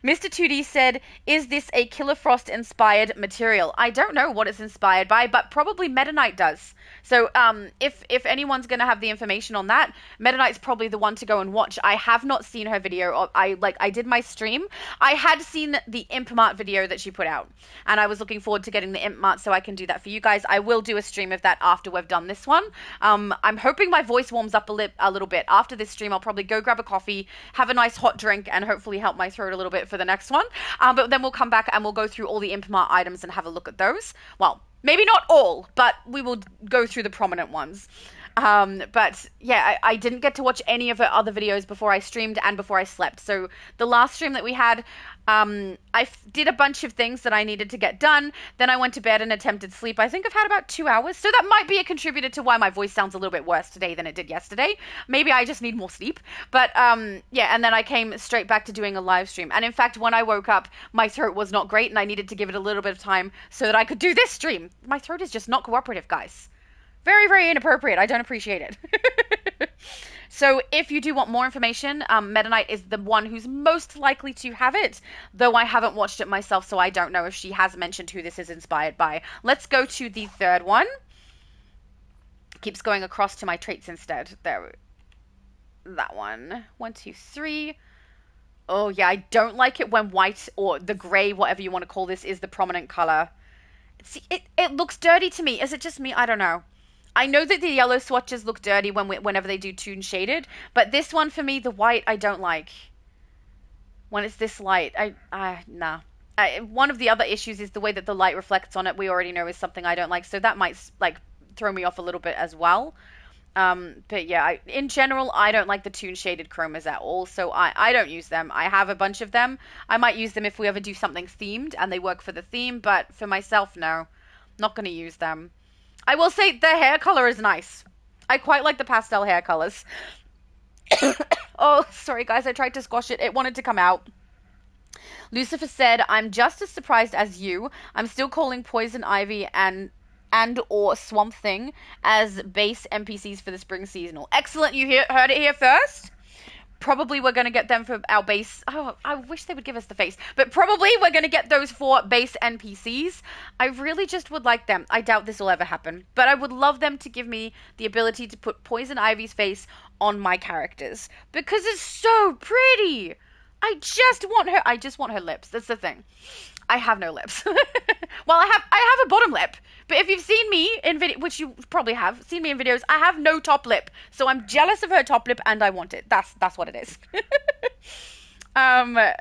Mr. 2D said, is this a Killer Frost inspired material? I don't know what it's inspired by, but probably Meta Knight does. So if anyone's going to have the information on that, Meta Knight's probably the one to go and watch. I have not seen her video. I did my stream. I had seen the Imp Mart video that she put out, and I was looking forward to getting the Imp Mart so I can do that for you guys. I will do a stream of that after we've done this one. I'm hoping my voice warms up a little bit. After this stream, I'll probably go grab a coffee, have a nice hot drink, and hopefully help my throat a little bit for the next one. But then we'll come back and we'll go through all the Imp Mart items and have a look at those. Well, maybe not all, but we will go through the prominent ones. But yeah, I didn't get to watch any of her other videos before I streamed and before I slept. So the last stream that we had, did a bunch of things that I needed to get done. Then I went to bed and attempted sleep. I think I've had about 2 hours. So that might be a contributor to why my voice sounds a little bit worse today than it did yesterday. Maybe I just need more sleep. But yeah, and then I came straight back to doing a live stream. And in fact, when I woke up, my throat was not great and I needed to give it a little bit of time so that I could do this stream. My throat is just not cooperative, guys. Very, very inappropriate. I don't appreciate it. So if you do want more information, Meta Knight is the one who's most likely to have it, though I haven't watched it myself, so I don't know if she has mentioned who this is inspired by. Let's go to the third one. Keeps going across to my traits instead. There. That one. 1, 2, 3. Oh, yeah, I don't like it when white or the gray, whatever you want to call this, is the prominent color. See, it looks dirty to me. Is it just me? I don't know. I know that the yellow swatches look dirty whenever they do Toon Shaded, but this one for me, the white, I don't like. When it's this light, nah. One of the other issues is the way that the light reflects on it. We already know is something I don't like, so that might like throw me off a little bit as well. But yeah, in general, I don't like the toon shaded chromas at all, so I don't use them. I have a bunch of them. I might use them if we ever do something themed and they work for the theme, but for myself, no. Not gonna use them. I will say the hair color is nice. I quite like the pastel hair colors. Oh, sorry guys, I tried to squash it. It wanted to come out. Lucifer said, I'm just as surprised as you. I'm still calling Poison Ivy and or Swamp Thing as base NPCs for the spring seasonal. Excellent, you heard it here first. Probably we're going to get them for our base. Oh, I wish they would give us the face. But probably we're going to get those for base NPCs. I really just would like them. I doubt this will ever happen. But I would love them to give me the ability to put Poison Ivy's face on my characters. Because it's so pretty. I just want her lips. That's the thing. I have no lips. Well, I have a bottom lip, but if you've seen me in video, which you probably have seen me in videos, I have no top lip. So I'm jealous of her top lip and I want it. That's what it is.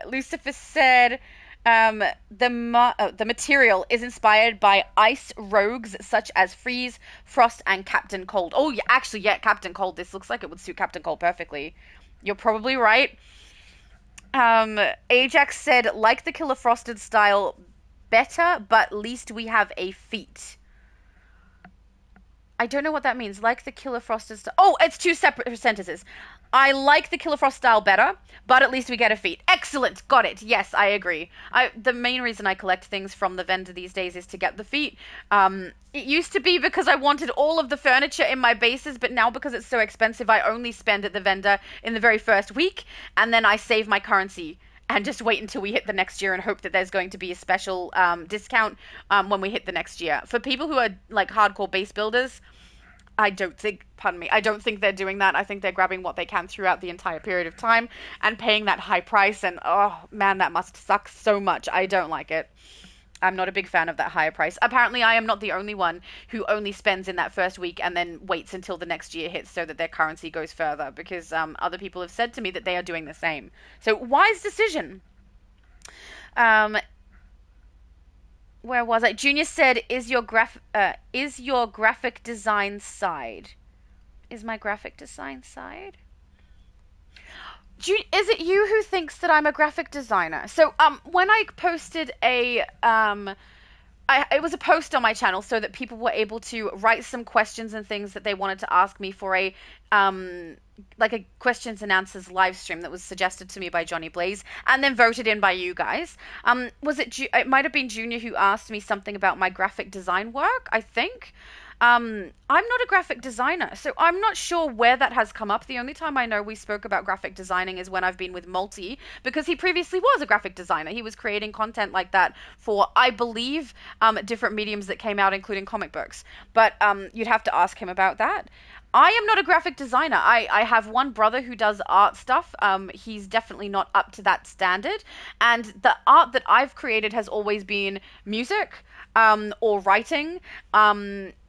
Lucifer said the material is inspired by ice rogues such as Freeze, Frost, and Captain Cold. Oh, yeah, actually, yeah, Captain Cold. This looks like it would suit Captain Cold perfectly. You're probably right. Ajax said, like the Killer Frosted style better, but least we have a feat. I don't know what that means. Like the Killer Frosted style. Oh, it's two separate sentences. I like the Killer Frost style better, but at least we get a feat. Excellent. Got it. Yes, I agree. The main reason I collect things from the vendor these days is to get the feat. It used to be because I wanted all of the furniture in my bases, but now because it's so expensive, I only spend at the vendor in the very first week, and then I save my currency and just wait until we hit the next year and hope that there's going to be a special discount when we hit the next year. For people who are like hardcore base builders, I don't think, pardon me, I don't think they're doing that. I think they're grabbing what they can throughout the entire period of time and paying that high price. And oh man, that must suck so much. I don't like it. I'm not a big fan of that higher price. Apparently, I am not the only one who only spends in that first week and then waits until the next year hits so that their currency goes further, because other people have said to me that they are doing the same. So, wise decision. Where was I? Junior said, is your graphic design side? Is my graphic design side? Is it you who thinks that I'm a graphic designer? So, when I posted it was a post on my channel so that people were able to write some questions and things that they wanted to ask me for like a questions and answers live stream that was suggested to me by Johnny Blaze and then voted in by you guys. It might have been Junior who asked me something about my graphic design work, I think. I'm not a graphic designer, so I'm not sure where that has come up. The only time I know we spoke about graphic designing is when I've been with Multi, because he previously was a graphic designer. He was creating content like that for, I believe, different mediums that came out, including comic books. But you'd have to ask him about that. I am not a graphic designer. I have one brother who does art stuff. He's definitely not up to that standard. And the art that I've created has always been music, or writing.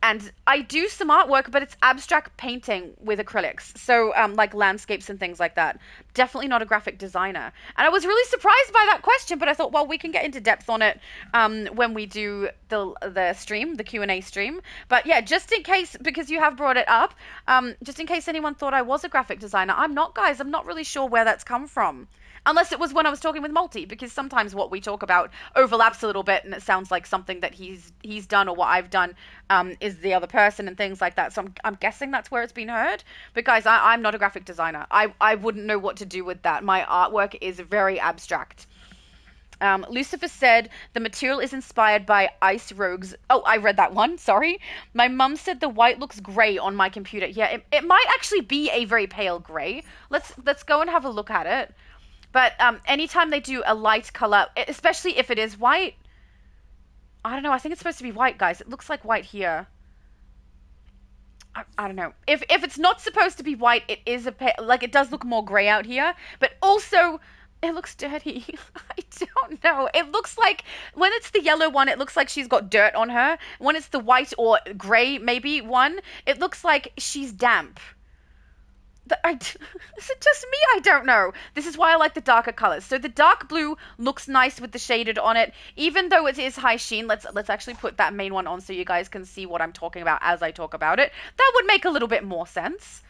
And I do some artwork, but it's abstract painting with acrylics. So, like landscapes and things like that. Definitely not a graphic designer. And I was really surprised by that question, but I thought, well, we can get into depth on it when we do the stream, the Q&A stream. But yeah, just in case, because you have brought it up, just in case anyone thought I was a graphic designer, I'm not, guys. I'm not really sure where that's come from. Unless it was when I was talking with Multi, because sometimes what we talk about overlaps a little bit, and it sounds like something that he's done or what I've done is the other person and things like that. So I'm guessing that's where it's been heard. But guys, I'm not a graphic designer. I wouldn't know what to do with that. My artwork is very abstract. Lucifer said the material is inspired by ice rogues. Oh, I read that one. Sorry. My mum said the white looks grey on my computer. Yeah, it might actually be a very pale grey. Let's go and have a look at it. But anytime they do a light color, especially if it is white, I don't know. I think it's supposed to be white, guys. It looks like white here. I don't know. If it's not supposed to be white, it is like it does look more gray out here. But also, it looks dirty. I don't know. It looks like when it's the yellow one, it looks like she's got dirt on her. When it's the white or gray maybe one, it looks like she's damp. Is it just me? I don't know. This is why I like the darker colors. So the dark blue looks nice with the shaded on it, even though it is high sheen. Let's actually put that main one on so you guys can see what I'm talking about as I talk about it. That would make a little bit more sense.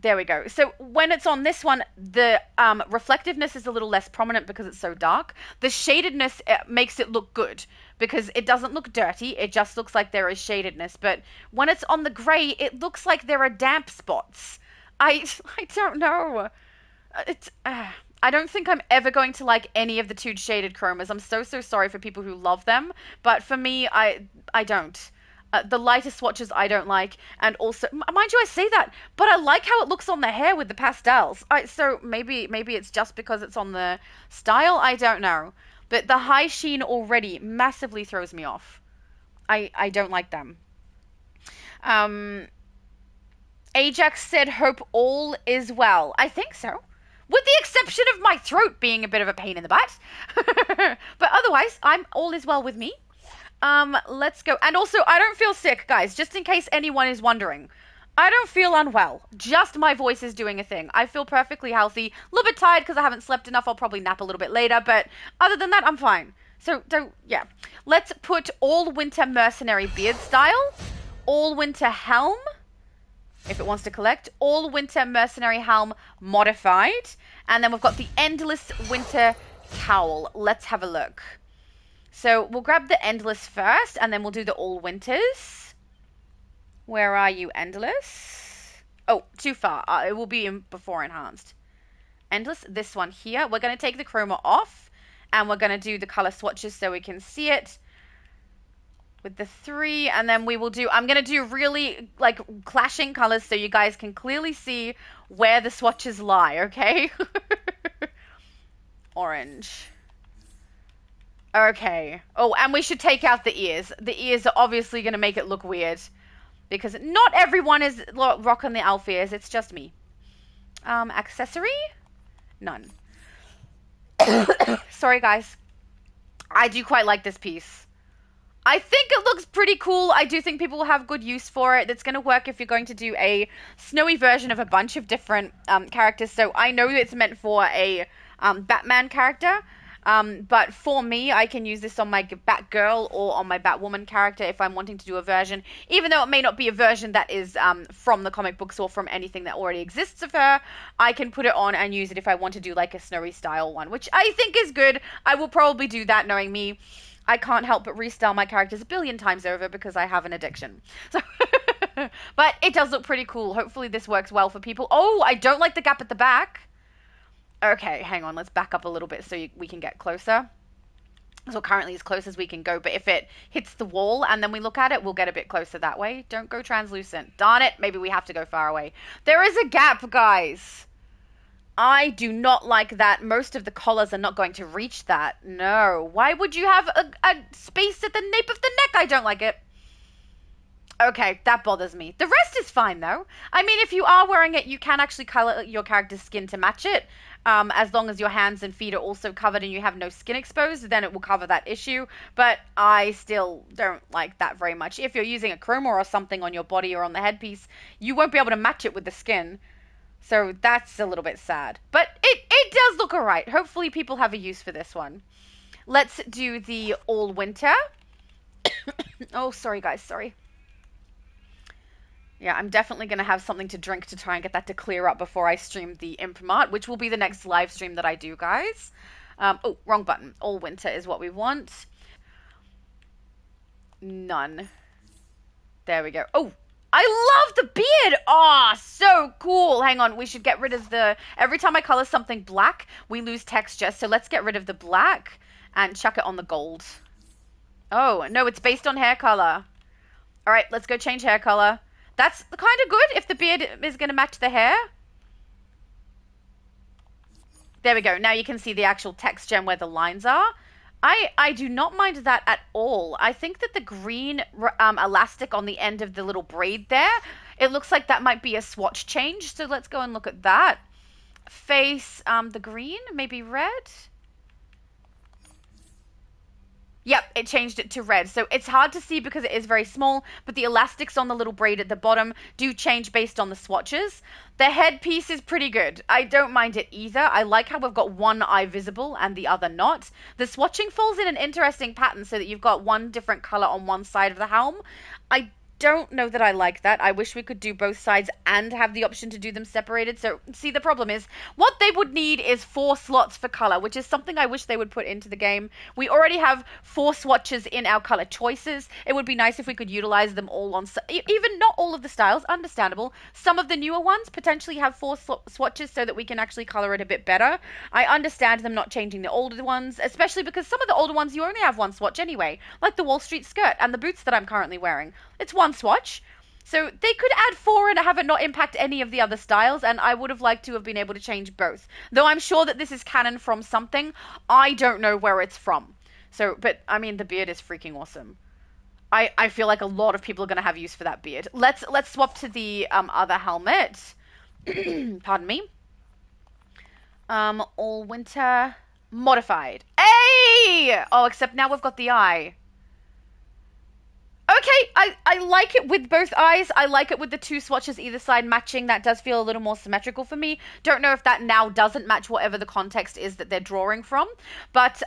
There we go. So when it's on this one, the reflectiveness is a little less prominent because it's so dark. The shadedness makes it look good because it doesn't look dirty. It just looks like there is shadedness. But when it's on the gray, it looks like there are damp spots. I I don't know. It's I don't think I'm ever going to like any of the two shaded chromas. I'm so sorry for people who love them, but for me, I don't. The lighter swatches I don't like, and also, mind you, I say that, but I like how it looks on the hair with the pastels. So maybe it's just because it's on the style. I don't know, but the high sheen already massively throws me off. I don't like them. Um, Ajax said, "Hope all is well." I think so. With the exception of my throat being a bit of a pain in the butt. But otherwise, I'm all is well with me. Let's go. And also, I don't feel sick, guys, just in case anyone is wondering. I don't feel unwell. Just my voice is doing a thing. I feel perfectly healthy. A little bit tired because I haven't slept enough. I'll probably nap a little bit later, but other than that, I'm fine. So, yeah. Let's put all winter mercenary beard style, all winter helm, if it wants to collect, all winter mercenary helm modified, and then we've got the endless winter cowl. Let's have a look. So we'll grab the endless first, and then we'll do the all winters. Where are you, endless? Oh, too far. It will be in before enhanced. Endless, this one here. We're going to take the chroma off, and we're going to do the color swatches so we can see it with the 3, and then we will do, I'm going to do really like clashing colors so you guys can clearly see where the swatches lie, okay? Orange. Okay. Oh, and we should take out the ears. The ears are obviously going to make it look weird because not everyone is rocking the elf ears. It's just me. Accessory? None. Sorry, guys. I do quite like this piece. I think it looks pretty cool. I do think people will have good use for it. It's going to work if you're going to do a snowy version of a bunch of different characters. So I know it's meant for a Batman character. But for me, I can use this on my Batgirl or on my Batwoman character if I'm wanting to do a version, even though it may not be a version that is from the comic books or from anything that already exists of her. I can put it on and use it if I want to do like a snowy style one, which I think is good. I will probably do that, knowing me. I can't help but restyle my characters a billion times over because I have an addiction. So, but it does look pretty cool. Hopefully this works well for people. Oh, I don't like the gap at the back. Okay, hang on. Let's back up a little bit so we can get closer. So currently as close as we can go, but if it hits the wall and then we look at it, we'll get a bit closer that way. Don't go translucent. Darn it, maybe we have to go far away. There is a gap, guys. I do not like that. Most of the collars are not going to reach that. No. Why would you have a space at the nape of the neck? I don't like it. Okay, that bothers me. The rest is fine, though. I mean, if you are wearing it, you can actually color your character's skin to match it. As long as your hands and feet are also covered and you have no skin exposed, then it will cover that issue. But I still don't like that very much. If you're using a chroma or something on your body or on the headpiece, you won't be able to match it with the skin. So that's a little bit sad. But it does look alright. Hopefully people have a use for this one. Let's do the all winter. Oh, sorry guys, sorry. Yeah, I'm definitely going to have something to drink to try and get that to clear up before I stream the Imprimart, which will be the next live stream that I do, guys. Oh, wrong button. All winter is what we want. None. There we go. Oh, I love the beard. Oh, so cool. Hang on. We should get rid of the... Every time I color something black, we lose texture. So let's get rid of the black and chuck it on the gold. Oh, no, it's based on hair color. All right, let's go change hair color. That's kind of good if the beard is going to match the hair. There we go. Now you can see the actual texture and where the lines are. I do not mind that at all. I think that the green elastic on the end of the little braid there, it looks like that might be a swatch change. So let's go and look at that. Face the green, maybe red. Yep, it changed it to red. So it's hard to see because it is very small, but the elastics on the little braid at the bottom do change based on the swatches. The headpiece is pretty good. I don't mind it either. I like how we've got one eye visible and the other not. The swatching falls in an interesting pattern so that you've got one different color on one side of the helm. I don't know that I like that. I wish we could do both sides and have the option to do them separated. So, see, the problem is what they would need is 4 slots for color, which is something I wish they would put into the game. We already have 4 swatches in our color choices. It would be nice if we could utilize them all on, even not all of the styles, understandable. Some of the newer ones potentially have 4 swatches so that we can actually color it a bit better. I understand them not changing the older ones, especially because some of the older ones you only have 1 swatch anyway, like the Wall Street skirt and the boots that I'm currently wearing. It's 1 swatch. So they could add 4 and have it not impact any of the other styles, and I would have liked to have been able to change both. Though I'm sure that this is canon from something, I don't know where it's from. So, but I mean, the beard is freaking awesome. I feel like a lot of people are going to have use for that beard. Let's swap to the other helmet. Pardon me. All winter modified. Hey! Oh, except now we've got the eye. Okay, I like it with both eyes. I like it with the 2 swatches either side matching. That does feel a little more symmetrical for me. Don't know if that now doesn't match whatever the context is that they're drawing from. But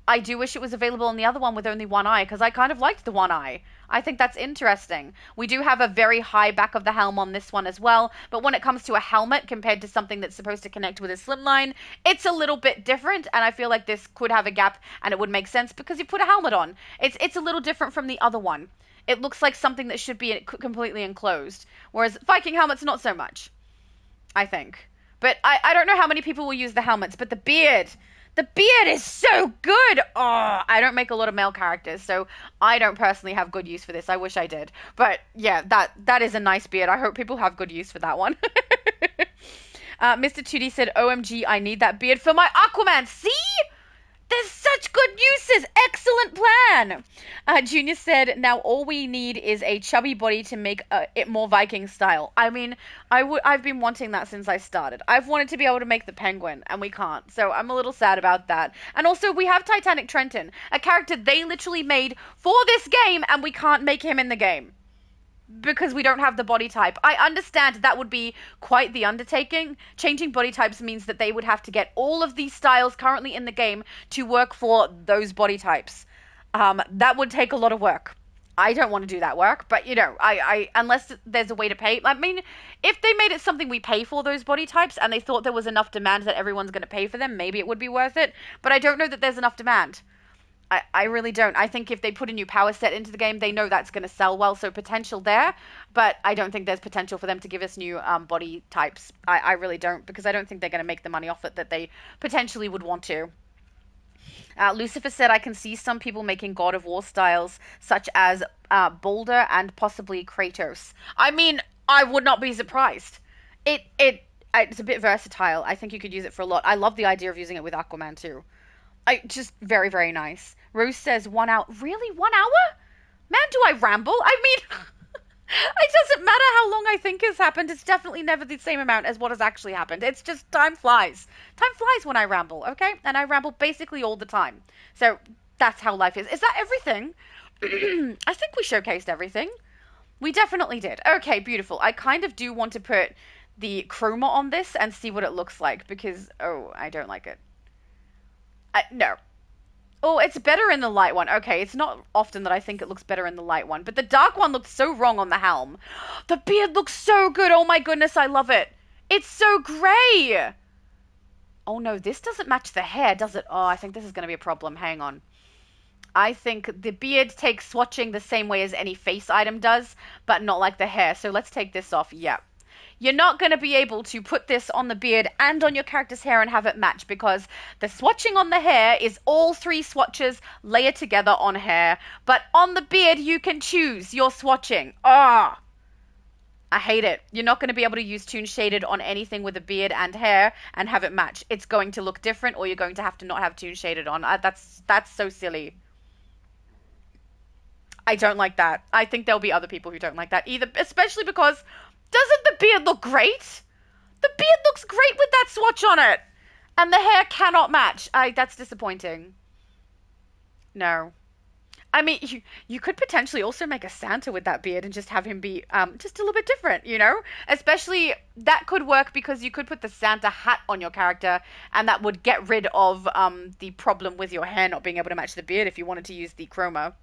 I do wish it was available on the other one with only one eye because I kind of liked the one eye. I think that's interesting. We do have a very high back of the helm on this one as well, but when it comes to a helmet compared to something that's supposed to connect with a slimline, it's a little bit different, and I feel like this could have a gap and it would make sense because you put a helmet on. It's a little different from the other one. It looks like something that should be completely enclosed, whereas Viking helmets not so much, I think. But I don't know how many people will use the helmets, but the beard is so good. Oh, I don't make a lot of male characters, so I don't personally have good use for this. I wish I did. But yeah, that is a nice beard. I hope people have good use for that one. Mr. 2D said, OMG, I need that beard for my Aquaman. See? There's such good uses. Excellent plan. Junior said, now all we need is a chubby body to make it more Viking style. I mean, I've been wanting that since I started. I've wanted to be able to make the penguin, and we can't. So I'm a little sad about that. And also, we have Titanic Trenton, a character they literally made for this game, and we can't make him in the game because we don't have the body type. I understand that would be quite the undertaking. Changing body types means that they would have to get all of these styles currently in the game to work for those body types. That would take a lot of work. I don't want to do that work, but you know, I unless there's a way to pay. I mean, if they made it something we pay for those body types and they thought there was enough demand that everyone's going to pay for them, maybe it would be worth it. But I don't know that there's enough demand. I really don't. I think if they put a new power set into the game, they know that's going to sell well, so potential there. But I don't think there's potential for them to give us new body types. I really don't, because I don't think they're going to make the money off it that they potentially would want to. Lucifer said, I can see some people making God of War styles, such as Boulder and possibly Kratos. I mean, I would not be surprised. It's a bit versatile. I think you could use it for a lot. I love the idea of using it with Aquaman too. Just very, very nice. Rose says 1 hour. Really? 1 hour? Man, do I ramble? I mean, it doesn't matter how long I think has happened. It's definitely never the same amount as what has actually happened. It's just time flies. Time flies when I ramble, okay? And I ramble basically all the time. So that's how life is. Is that everything? I think we showcased everything. We definitely did. Okay, beautiful. I kind of do want to put the chroma on this and see what it looks like because, oh, I don't like it. No. Oh, it's better in the light one. Okay, it's not often that I think it looks better in the light one, but the dark one looks so wrong on the helm. The beard looks so good. Oh my goodness, I love it. It's so gray. Oh no, this doesn't match the hair, does it? Oh, I think this is going to be a problem. Hang on. I think the beard takes swatching the same way as any face item does, but not like the hair. So let's take this off. Yeah. You're not going to be able to put this on the beard and on your character's hair and have it match because the swatching on the hair is all 3 swatches layered together on hair. But on the beard, you can choose your swatching. Ah, I hate it. You're not going to be able to use Toon Shaded on anything with a beard and hair and have it match. It's going to look different, or you're going to have to not have Toon Shaded on. That's so silly. I don't like that. I think there'll be other people who don't like that either, especially because doesn't the beard look great? The beard looks great with that swatch on it. And the hair cannot match. That's disappointing. No. I mean, you could potentially also make a Santa with that beard and just have him be just a little bit different, you know? Especially that could work because you could put the Santa hat on your character and that would get rid of the problem with your hair not being able to match the beard if you wanted to use the chroma.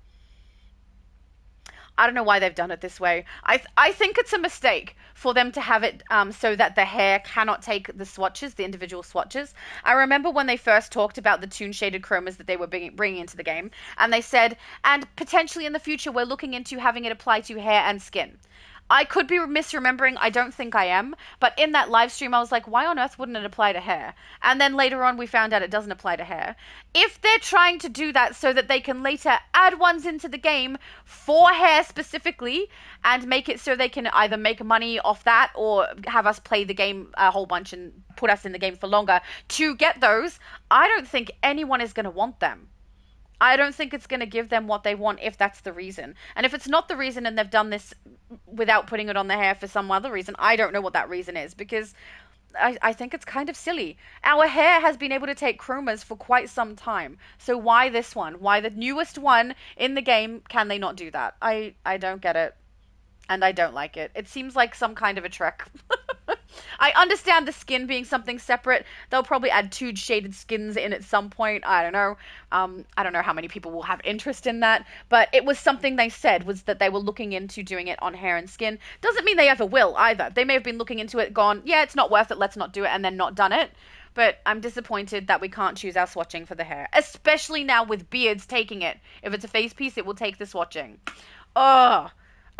I don't know why they've done it this way. I think it's a mistake for them to have it so that the hair cannot take the swatches, the individual swatches. I remember when they first talked about the toon shaded chromas that they were bringing into the game, and they said, and potentially in the future we're looking into having it apply to hair and skin. I could be misremembering. I don't think I am. But in that live stream, I was like, why on earth wouldn't it apply to hair? And then later on, we found out it doesn't apply to hair. If they're trying to do that so that they can later add ones into the game for hair specifically and make it so they can either make money off that or have us play the game a whole bunch and put us in the game for longer to get those, I don't think anyone is going to want them. I don't think it's going to give them what they want if that's the reason. And if it's not the reason and they've done this without putting it on the hair for some other reason, I don't know what that reason is because I think it's kind of silly. Our hair has been able to take chromas for quite some time. So why this one? Why the newest one in the game can they not do that? I don't get it. And I don't like it. It seems like some kind of a trick. I understand the skin being something separate. They'll probably add two shaded skins in at some point. I don't know. I don't know how many people will have interest in that, but it was something they said was that they were looking into doing it on hair and skin. Doesn't mean they ever will either. They may have been looking into it, gone, yeah, it's not worth it, let's not do it, and then not done it. But I'm disappointed that we can't choose our swatching for the hair, especially now with beards taking it. If it's a face piece, it will take the swatching. Ugh.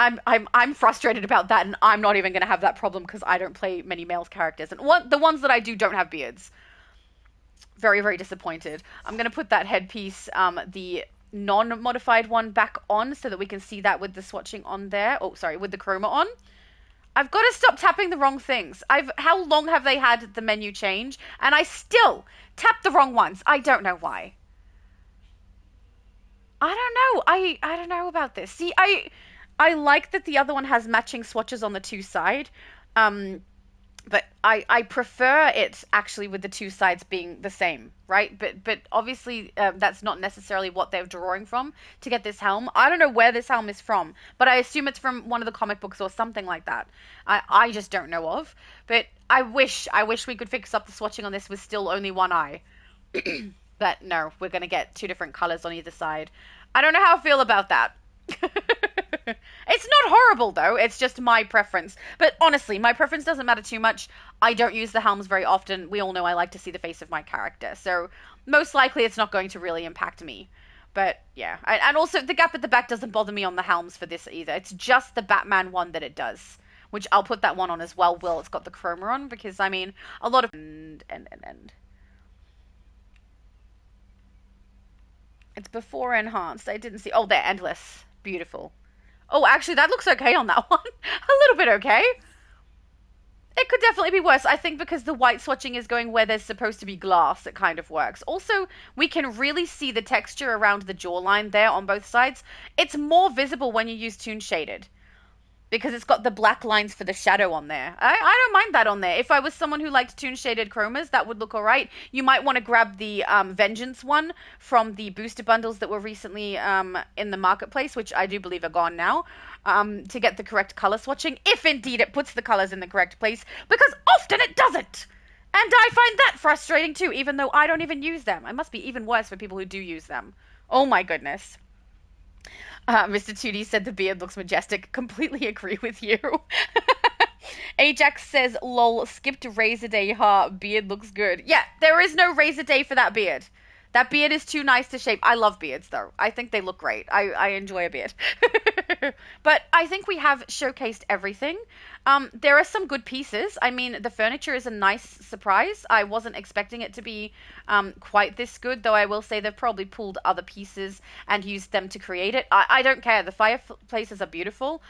I'm frustrated about that, and I'm not even going to have that problem because I don't play many male characters, and the ones that I do don't have beards. Very, very disappointed. I'm going to put that headpiece, the non-modified one, back on so that we can see that with the swatching on there. Oh, sorry, with the chroma on. I've got to stop tapping the wrong things. How long have they had the menu change, and I still tap the wrong ones? I don't know why. I don't know. I don't know about this. See, I like that the other one has matching swatches on the two side, but I prefer it actually with the two sides being the same, right? But obviously that's not necessarily what they're drawing from to get this helm. I don't know where this helm is from, but I assume it's from one of the comic books or something like that. I just don't know of. But I wish we could fix up the swatching on this with still only one eye. But no, we're gonna get two different colors on either side. I don't know how I feel about that. It's not horrible though, it's just my preference. But honestly, my preference doesn't matter too much. I don't use the helms very often. We all know I like to see the face of my character, so most likely it's not going to really impact me. But yeah, and also the gap at the back doesn't bother me on the helms for this either. It's just the Batman one that it does, which I'll put that one on as well. Will it's got the chroma on because I mean a lot of and it's before enhanced. I didn't see. Oh, they're endless. Beautiful. Oh, actually, that looks okay on that one. A little bit okay. It could definitely be worse. I think because the white swatching is going where there's supposed to be glass, it kind of works. Also, we can really see the texture around the jawline there on both sides. It's more visible when you use toon shaded, because it's got the black lines for the shadow on there. I don't mind that on there. If I was someone who liked toon shaded chromas, that would look alright. You might want to grab the Vengeance one from the booster bundles that were recently in the marketplace, which I do believe are gone now, to get the correct color swatching, if indeed it puts the colors in the correct place, because often it doesn't. And I find that frustrating too, even though I don't even use them. It must be even worse for people who do use them. Oh my goodness. Mr. 2D said the beard looks majestic. Completely agree with you. Ajax says, lol, skipped Razor Day, ha, beard looks good. Yeah, there is no Razor Day for that beard. That beard is too nice to shape. I love beards, though. I think they look great. I enjoy a beard. But I think we have showcased everything. There are some good pieces. I mean, the furniture is a nice surprise. I wasn't expecting it to be quite this good, though I will say they've probably pulled other pieces and used them to create it. I don't care. The fireplaces are beautiful.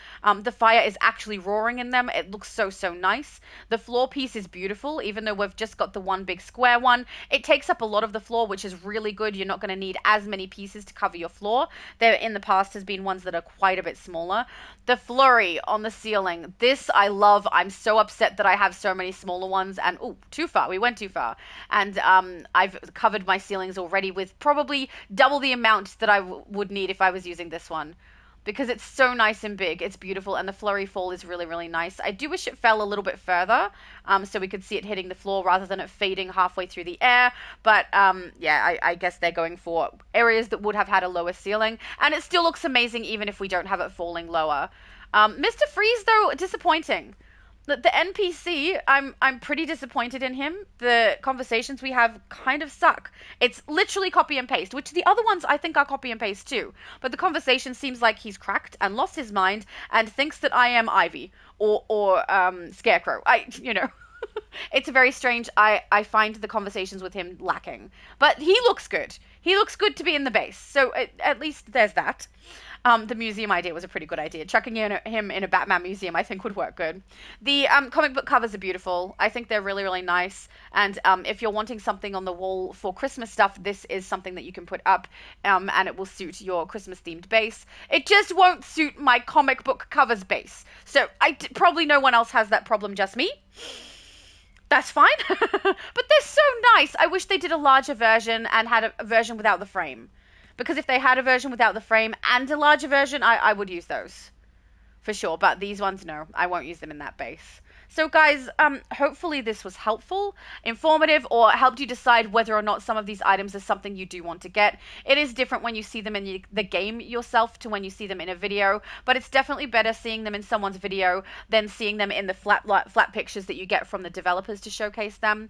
The fire is actually roaring in them. It looks so, so nice. The floor piece is beautiful, even though we've just got the one big square one. It takes up a lot of the floor, which is really good. You're not going to need as many pieces to cover your floor. There in the past has been ones that are quite a bit bit smaller. The flurry on the ceiling, this I love. I'm so upset that I have so many smaller ones, and oh, too far. We went too far. And I've covered my ceilings already with probably double the amount that I would need if I was using this one, because it's so nice and big. It's beautiful, and the flurry fall is really, really nice. I do wish it fell a little bit further, so we could see it hitting the floor rather than it fading halfway through the air. But yeah, I guess they're going for areas that would have had a lower ceiling, and it still looks amazing even if we don't have it falling lower. Mr. Freeze, though, disappointing. The NPC, I'm pretty disappointed in him. The conversations we have kind of suck. It's literally copy and paste, which the other ones I think are copy and paste too. But the conversation seems like he's cracked and lost his mind and thinks that I am Ivy or Scarecrow. It's very strange. I find the conversations with him lacking. But he looks good. He looks good to be in the base. So at least there's that. The museum idea was a pretty good idea. Chucking him in a Batman museum, I think, would work good. The comic book covers are beautiful. I think they're really, really nice. And if you're wanting something on the wall for Christmas stuff, this is something that you can put up, and it will suit your Christmas-themed base. It just won't suit my comic book covers base. So probably no one else has that problem, just me. That's fine. But they're so nice. I wish they did a larger version and had a version without the frame. Because if they had a version without the frame and a larger version, I would use those. For sure. But these ones, no. I won't use them in that base. So guys, hopefully this was helpful, informative, or helped you decide whether or not some of these items are something you do want to get. It is different when you see them in the game yourself to when you see them in a video, but it's definitely better seeing them in someone's video than seeing them in the flat pictures that you get from the developers to showcase them,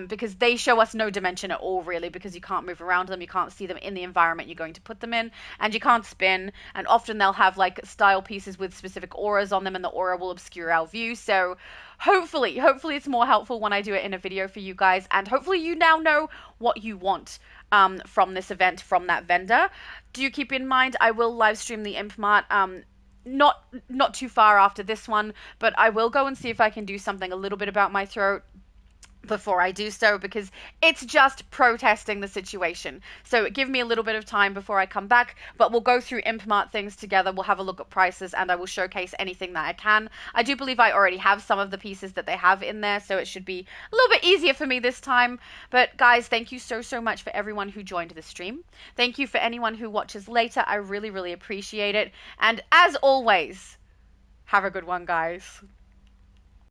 because they show us no dimension at all, really, because you can't move around them, you can't see them in the environment you're going to put them in, and you can't spin, and often they'll have like style pieces with specific auras on them, and the aura will obscure our view. So hopefully it's more helpful when I do it in a video for you guys, and hopefully you now know what you want from this event, from that vendor. Do keep in mind I will live stream the Imp Mart not too far after this one, but I will go and see if I can do something a little bit about my throat before I do so, because it's just protesting the situation. So give me a little bit of time before I come back, but we'll go through Imp Mart things together. We'll have a look at prices, and I will showcase anything that I can. I do believe I already have some of the pieces that they have in there, so it should be a little bit easier for me this time. But guys, thank you so much for everyone who joined the stream. Thank you for anyone who watches later. I really appreciate it. And as always, have a good one, guys.